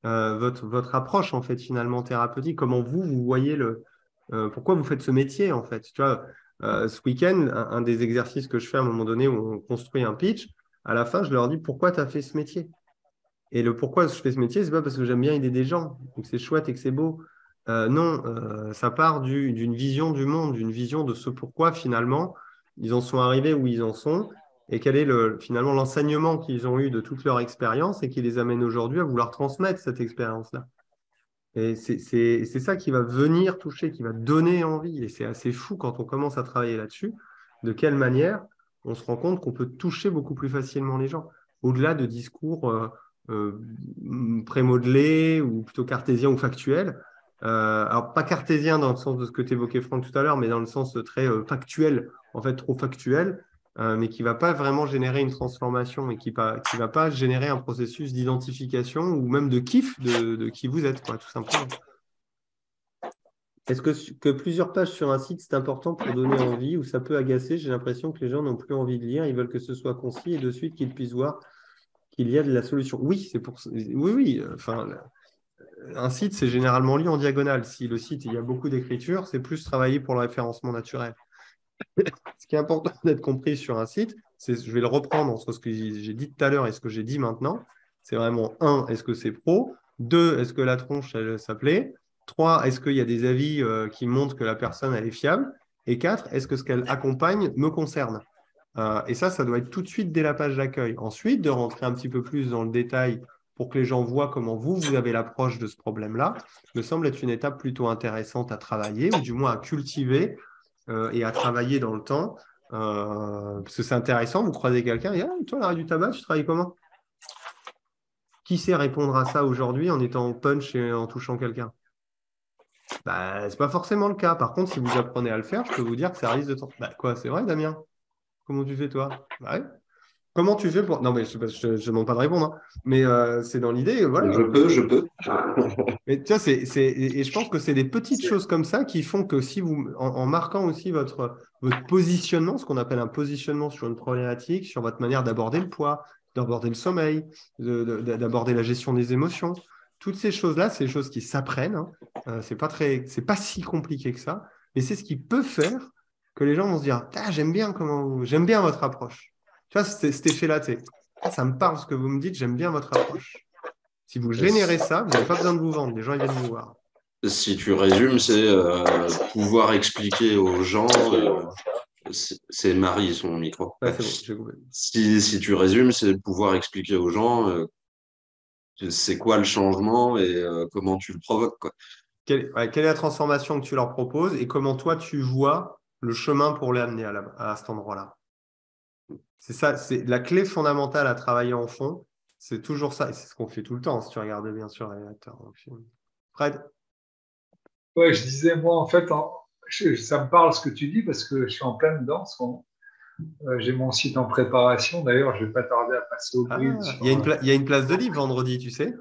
votre approche en fait finalement thérapeutique. Comment vous voyez pourquoi vous faites ce métier en fait. Tu vois, ce week-end, un des exercices que je fais à un moment donné où on construit un pitch, à la fin, je leur dis pourquoi tu as fait ce métier. Et le pourquoi je fais ce métier, c'est pas parce que j'aime bien aider des gens, et que c'est chouette et que c'est beau. Non, ça part d'une vision du monde, d'une vision de ce pourquoi finalement ils en sont arrivés où ils en sont et quel est finalement l'enseignement qu'ils ont eu de toute leur expérience et qui les amène aujourd'hui à vouloir transmettre cette expérience-là. Et c'est ça qui va venir toucher, qui va donner envie. Et c'est assez fou quand on commence à travailler là-dessus, de quelle manière on se rend compte qu'on peut toucher beaucoup plus facilement les gens, au-delà de discours prémodelés ou plutôt cartésiens ou factuels. Alors, pas cartésien dans le sens de ce que tu évoquais, Franck, tout à l'heure, mais dans le sens très factuel, en fait, trop factuel, mais qui ne va pas vraiment générer une transformation et qui ne va pas générer un processus d'identification ou même de kiff de qui vous êtes, quoi, tout simplement. Est-ce que plusieurs pages sur un site, c'est important pour donner envie ou ça peut agacer? J'ai l'impression que les gens n'ont plus envie de lire, ils veulent que ce soit concis et de suite qu'ils puissent voir qu'il y a de la solution. Oui, c'est pour ça. Oui. Enfin, un site, c'est généralement lu en diagonale. Si le site, il y a beaucoup d'écriture, c'est plus travailler pour le référencement naturel. Ce qui est important d'être compris sur un site, je vais le reprendre entre ce que j'ai dit tout à l'heure et ce que j'ai dit maintenant. C'est vraiment 1, est-ce que c'est pro? 2, est-ce que la tronche, ça plaît? 3, est-ce qu'il y a des avis qui montrent que la personne, elle est fiable? Et 4, est-ce que ce qu'elle accompagne me concerne? Et ça doit être tout de suite dès la page d'accueil. Ensuite, de rentrer un petit peu plus dans le détail pour que les gens voient comment vous avez l'approche de ce problème-là, me semble être une étape plutôt intéressante à travailler, ou du moins à cultiver et à travailler dans le temps. Parce que c'est intéressant, vous croisez quelqu'un et toi, l'arrêt du tabac, tu travailles comment? Qui sait répondre à ça aujourd'hui en étant punch et en touchant quelqu'un? Ce n'est pas forcément le cas. Par contre, si vous apprenez à le faire, je peux vous dire que ça risque de temps. Quoi, c'est vrai, Damien? Comment tu fais, toi? Ouais. Comment tu fais pour… Non, mais je ne demande pas de répondre, hein. Mais c'est dans l'idée, voilà. Je peux. Mais tu vois, et je pense que c'est des petites choses comme ça qui font que si vous, en marquant aussi votre positionnement, ce qu'on appelle un positionnement sur une problématique, sur votre manière d'aborder le poids, d'aborder le sommeil, d'aborder la gestion des émotions, toutes ces choses-là, c'est des choses qui s'apprennent. Hein. C'est pas si compliqué que ça, mais c'est ce qui peut faire que les gens vont se dire j'aime bien votre approche. Tu vois, cet effet-là, ça me parle ce que vous me dites, j'aime bien votre approche. Si vous générez ça, vous n'avez pas besoin de vous vendre, les gens ils viennent vous voir. Si tu résumes, c'est pouvoir expliquer aux gens. C'est Marie, son micro. Ouais, c'est bon, j'ai coupé. Si tu résumes, c'est pouvoir expliquer aux gens c'est quoi le changement et comment tu le provoques, quoi. Quelle est la transformation que tu leur proposes et comment toi tu vois le chemin pour les amener à cet endroit-là. C'est ça, c'est la clé fondamentale à travailler en fond. C'est toujours ça. Et c'est ce qu'on fait tout le temps, si tu regardes bien sûr les acteurs dans le film. Fred? Ouais, je disais, moi, en fait, ça me parle ce que tu dis parce que je suis en pleine danse. J'ai mon site en préparation. D'ailleurs, je ne vais pas tarder à passer au grid. Il y a une place de libre vendredi, tu sais?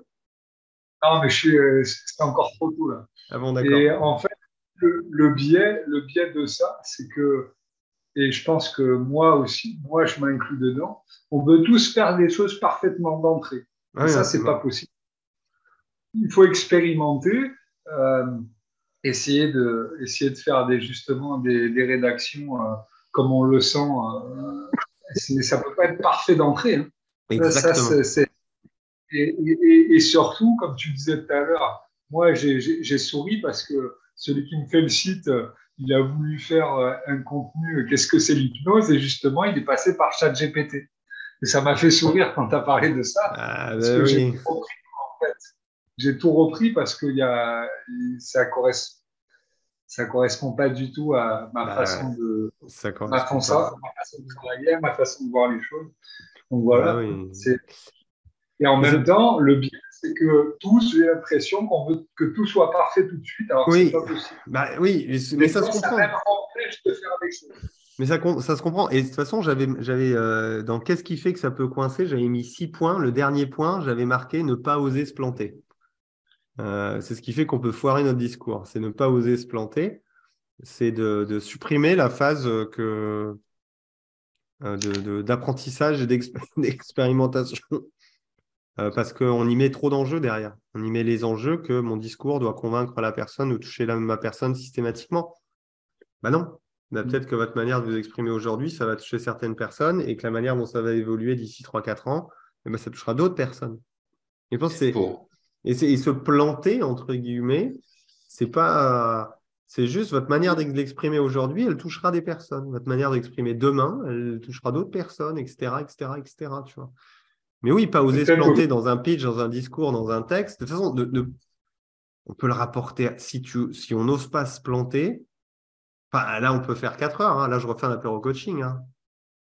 Non, mais c'est encore trop tôt, là. Ah bon, d'accord. Et en fait, le biais de ça, c'est que, et je pense que moi aussi, moi, je m'inclus dedans, on veut tous faire des choses parfaitement d'entrée. Et ça, c'est pas possible. Il faut expérimenter, essayer de faire justement des rédactions comme on le sent. Ça ne peut pas être parfait d'entrée. Hein. Exactement. Et surtout, comme tu disais tout à l'heure, moi, j'ai souri parce que celui qui me fait le site, il a voulu faire un contenu, qu'est-ce que c'est l'hypnose? Et justement, il est passé par ChatGPT. Et ça m'a fait sourire quand tu as parlé de ça, parce que j'ai tout repris, en fait. J'ai tout repris parce que ça correspond pas du tout à ma façon de travailler, ma façon de voir les choses. Donc voilà. Et en même temps, le bien, c'est que j'ai l'impression qu'on veut que tout soit parfait tout de suite, alors que c'est pas possible. Mais ça se comprend. Ça même empêche de faire des choses. Mais ça se comprend. Et de toute façon, j'avais dans qu'est-ce qui fait que ça peut coincer, j'avais mis 6 points. Le dernier point, j'avais marqué ne pas oser se planter. C'est ce qui fait qu'on peut foirer notre discours. C'est ne pas oser se planter. C'est de supprimer la phase d'apprentissage et d'expérimentation. Parce qu'on y met trop d'enjeux derrière. On y met les enjeux que mon discours doit convaincre la personne ou toucher ma personne systématiquement. Non. Peut-être que votre manière de vous exprimer aujourd'hui, ça va toucher certaines personnes et que la manière dont ça va évoluer d'ici 3-4 ans, ça touchera d'autres personnes. Et je pense que et se planter, entre guillemets, c'est juste votre manière de l'exprimer aujourd'hui, elle touchera des personnes. Votre manière d'exprimer demain, elle touchera d'autres personnes, etc., etc., etc., tu vois. Mais oui, pas oser se planter dans un pitch, dans un discours, dans un texte. De toute façon, on peut le rapporter. Si on n'ose pas se planter, là, on peut faire 4 heures. Là, je refais un apéro coaching.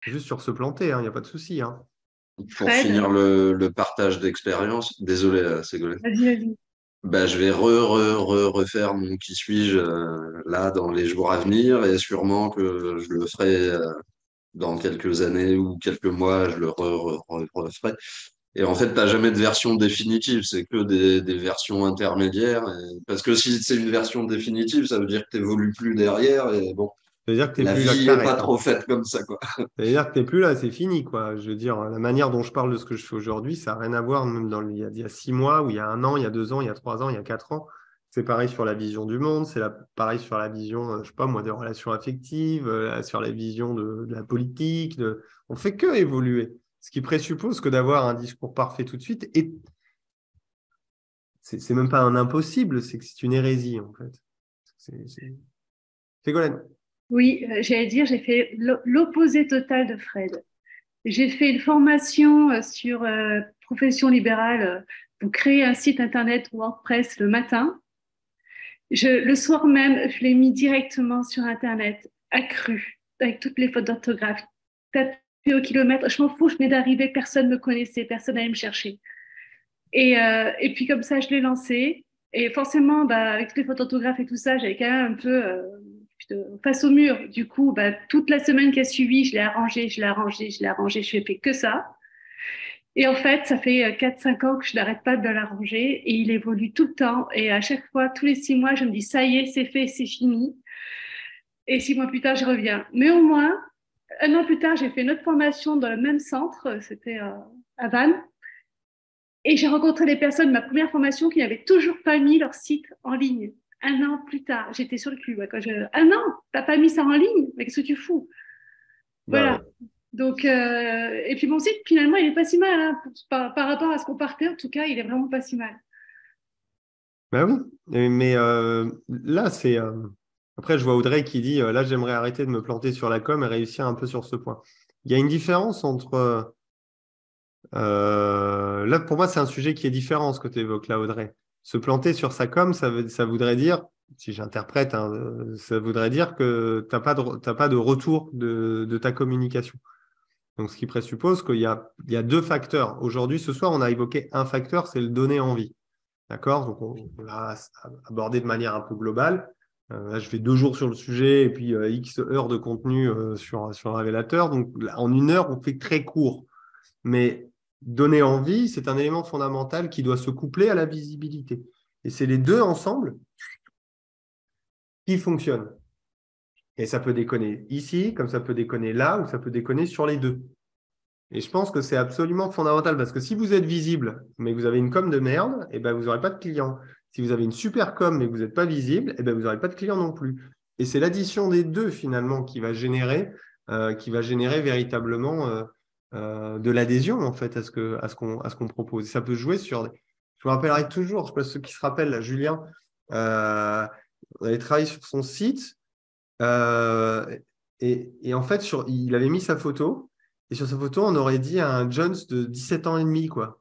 Juste sur se planter, il n'y a pas de souci. Pour finir le partage d'expérience, désolé, Ségolène. Vas-y. Je vais refaire mon qui suis-je là dans les jours à venir et sûrement que je le ferai dans quelques années ou quelques mois, je le referai. Et en fait, tu n'as jamais de version définitive, c'est que des versions intermédiaires. Parce que si c'est une version définitive, ça veut dire que tu n'évolues plus derrière. Et bon, ça veut dire que la vie n'est pas trop faite comme ça, quoi. Ça veut dire que tu n'es plus là, c'est fini, quoi. Je veux dire, la manière dont je parle de ce que je fais aujourd'hui, ça n'a rien à voir même il y a 6 mois, ou il y a 1 an, il y a 2 ans, il y a 3 ans, il y a 4 ans. C'est pareil sur la vision du monde, c'est pareil sur la vision, je sais pas moi, des relations affectives, sur la vision de la politique. On ne fait que évoluer. Ce qui présuppose que d'avoir un discours parfait tout de suite, c'est même pas un impossible, c'est que c'est une hérésie, en fait. Ségolène. Oui, j'allais dire, j'ai fait l'opposé total de Fred. J'ai fait une formation sur profession libérale pour créer un site internet WordPress le matin. Le soir même, je l'ai mis directement sur internet, accru, avec toutes les fautes d'orthographe, tapé au kilomètre. Je m'en fous, je venais d'arriver, personne ne me connaissait, personne n'allait me chercher. Et puis comme ça, je l'ai lancé. Et forcément, avec toutes les fautes d'orthographe et tout ça, j'avais quand même un peu face au mur. Du coup, toute la semaine qui a suivi, je l'ai arrangé, je n'ai fait que ça. Et en fait, ça fait 4-5 ans que je n'arrête pas de l'arranger et il évolue tout le temps. Et à chaque fois, tous les 6 mois, je me dis, ça y est, c'est fait, c'est fini. Et 6 mois plus tard, je reviens. Mais au moins, 1 an plus tard, j'ai fait une autre formation dans le même centre, c'était à Vannes. Et j'ai rencontré des personnes de ma première formation qui n'avaient toujours pas mis leur site en ligne. 1 an plus tard, j'étais sur le cul. Ah non, t'as pas mis ça en ligne, mais qu'est-ce que tu fous? Voilà. Ouais. Donc, et puis mon site, finalement, il n'est pas si mal. Par rapport à ce qu'on partait, en tout cas, il est vraiment pas si mal. Oui, mais là, c'est... Après, je vois Audrey qui dit, là, j'aimerais arrêter de me planter sur la com et réussir un peu sur ce point. Il y a une différence entre... là, pour moi, c'est un sujet qui est différent, ce que tu évoques là, Audrey. Se planter sur sa com, ça voudrait dire, si j'interprète, ça voudrait dire que tu n'as pas de retour de ta communication. Donc, ce qui présuppose qu'il y a 2 facteurs. Aujourd'hui, ce soir, on a évoqué un facteur, c'est le donner envie. D'accord? Donc, on l'a abordé de manière un peu globale. Là, je fais 2 jours sur le sujet et puis X heures de contenu sur un révélateur. Donc, là, en 1 heure, on fait très court. Mais donner envie, c'est un élément fondamental qui doit se coupler à la visibilité. Et c'est les 2 ensemble qui fonctionnent. Et ça peut déconner ici, comme ça peut déconner là, ou ça peut déconner sur les 2. Et je pense que c'est absolument fondamental parce que si vous êtes visible, mais que vous avez une com de merde, vous n'aurez pas de clients. Si vous avez une super com, mais que vous n'êtes pas visible, vous n'aurez pas de clients non plus. Et c'est l'addition des 2, finalement, qui va générer véritablement de l'adhésion, en fait, à ce qu'on propose. Ça peut jouer sur... Je me rappellerai toujours, je ne sais pas ceux qui se rappellent, là, Julien, on avait travaillé sur son site et en fait, il avait mis sa photo Et sur sa photo, on aurait dit un Jones de 17 ans et demi, quoi.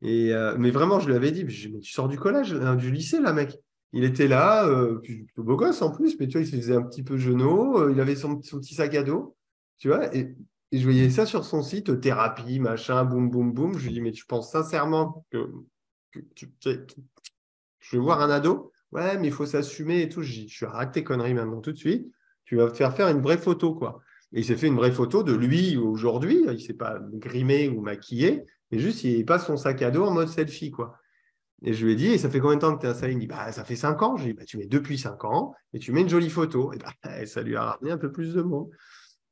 Mais vraiment, je lui avais dit, mais tu sors du collège, du lycée, là, mec. Il était là, plutôt beau gosse en plus, mais tu vois, il se faisait un petit peu jeunot, il avait son petit sac à dos, tu vois, et je voyais ça sur son site, thérapie, machin, boum, boum, boum. Je lui dis, mais tu penses sincèrement que je vais voir un ado? Ouais, mais il faut s'assumer et tout. Je dis, je suis arrête tes conneries maintenant tout de suite. Tu vas te faire une vraie photo, quoi. Et il s'est fait une vraie photo de lui aujourd'hui. Il ne s'est pas grimé ou maquillé, mais juste, il passe son sac à dos en mode selfie, quoi. Et je lui ai dit, et ça fait combien de temps que tu es installé? Il me dit, bah, ça fait 5 ans. Je lui ai dit, bah, tu mets depuis 5 ans et tu mets une jolie photo. Et bah, ça lui a ramené un peu plus de mots.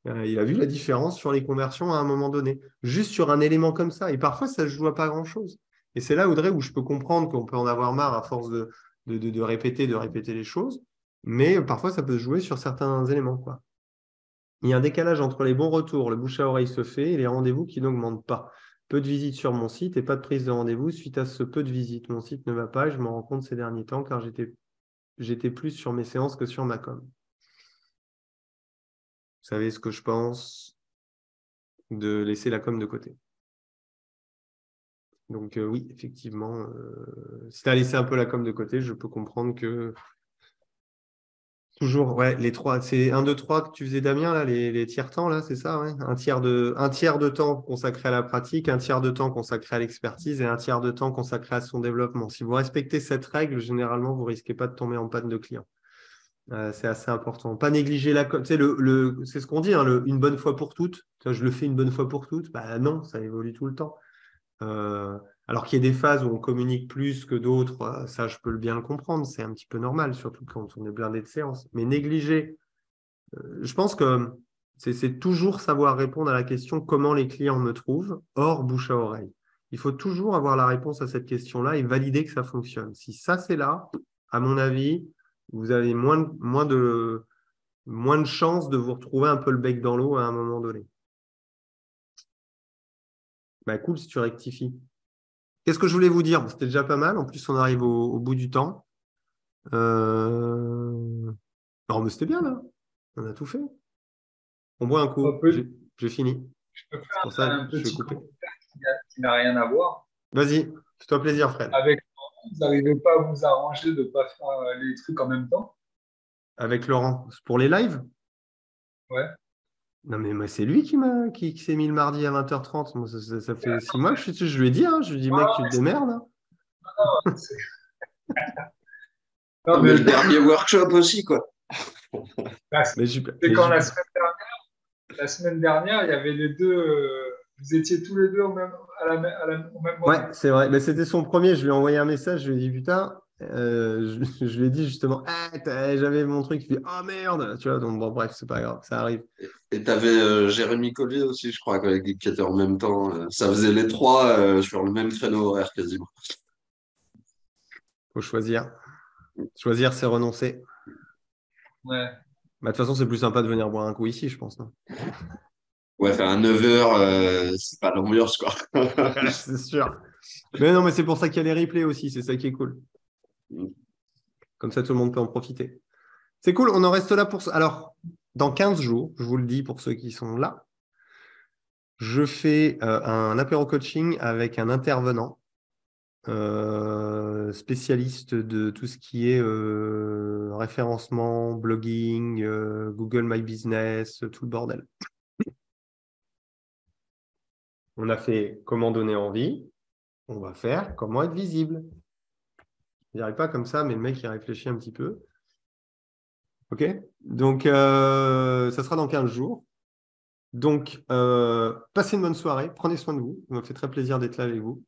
Il a vu la différence sur les conversions à un moment donné, juste sur un élément comme ça. Et parfois, ça ne se joue à pas grand-chose. Et c'est là, Audrey, où je peux comprendre qu'on peut en avoir marre à force de répéter les choses. Mais parfois, ça peut se jouer sur certains éléments, quoi. Il y a un décalage entre les bons retours, le bouche à oreille se fait, et les rendez-vous qui n'augmentent pas. Peu de visites sur mon site et pas de prise de rendez-vous suite à ce peu de visites. Mon site ne va pas et je m'en rends compte ces derniers temps car j'étais plus sur mes séances que sur ma com. Vous savez ce que je pense de laisser la com de côté. Donc oui, effectivement, si tu as laissé un peu la com de côté, je peux comprendre que toujours, ouais, les trois, c'est 1, 2, 3 que tu faisais, Damien, là, les tiers-temps, là, c'est ça, ouais. Un tiers de temps consacré à la pratique, un tiers de temps consacré à l'expertise et un tiers de temps consacré à son développement. Si vous respectez cette règle, généralement, vous ne risquez pas de tomber en panne de clients. C'est assez important. Pas négliger la com. Tu sais, c'est ce qu'on dit, hein, une bonne fois pour toutes. Je le fais une bonne fois pour toutes. Bah, non, ça évolue tout le temps. Alors qu'il y a des phases où on communique plus que d'autres, ça, je peux bien le comprendre. C'est un petit peu normal, surtout quand on est blindé de séances. Mais négliger, je pense que c'est toujours savoir répondre à la question comment les clients me trouvent, hors bouche à oreille. Il faut toujours avoir la réponse à cette question-là et valider que ça fonctionne. Si ça, c'est là, à mon avis, vous avez moins de chances de vous retrouver un peu le bec dans l'eau à un moment donné. Bah, cool si tu rectifies. Qu'est-ce que je voulais vous dire? C'était déjà pas mal. En plus, on arrive au bout du temps. Non, mais c'était bien, là. On a tout fait. On boit un coup. J'ai fini. Je peux faire un petit commentaire qui n'a rien à voir. Vas-y, fais-toi plaisir, Fred. Avec Laurent, vous n'arrivez pas à vous arranger de ne pas faire les trucs en même temps? Avec Laurent, pour les lives? Ouais. Non, mais moi, c'est lui qui s'est mis le mardi à 20h30. Moi, ça fait 6 mois que je lui ai dit, hein. Je lui ai dit, mec, tu te démerdes. Hein. Non, mais le dernier workshop aussi, quoi. C'est quand la semaine dernière, il y avait les deux. Vous étiez tous les deux au même moment. Ouais, c'est vrai. Mais c'était son premier. Je lui ai envoyé un message. Je lui ai dit, putain, je lui ai dit justement, j'avais mon truc. Il dit, oh merde. Tu vois, donc bon, bref, c'est pas grave. Ça arrive. Et tu avais Jérémy Collier aussi, je crois, qui était en même temps. Ça faisait les trois sur le même créneau horaire quasiment. Faut choisir. Choisir, c'est renoncer. Ouais. Bah, de toute façon, c'est plus sympa de venir boire un coup ici, je pense. Non ouais, faire un 9h, c'est pas l'ambiance, quoi. c'est sûr. Mais non, mais c'est pour ça qu'il y a les replays aussi. C'est ça qui est cool. Comme ça, tout le monde peut en profiter. C'est cool. On en reste là pour... Alors, dans 15 jours, je vous le dis pour ceux qui sont là, je fais un apéro coaching avec un intervenant spécialiste de tout ce qui est référencement, blogging, Google My Business, tout le bordel. On a fait comment donner envie, on va faire comment être visible. Je dirais pas comme ça, mais le mec, il réfléchit un petit peu. OK? Donc, ça sera dans 15 jours. Donc, passez une bonne soirée, prenez soin de vous. Ça m'a fait très plaisir d'être là avec vous.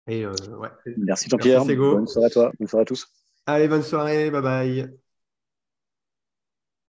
Et ouais. Merci Jean-Pierre. Bonne soirée à toi. Bonne soirée à tous. Allez, bonne soirée. Bye bye.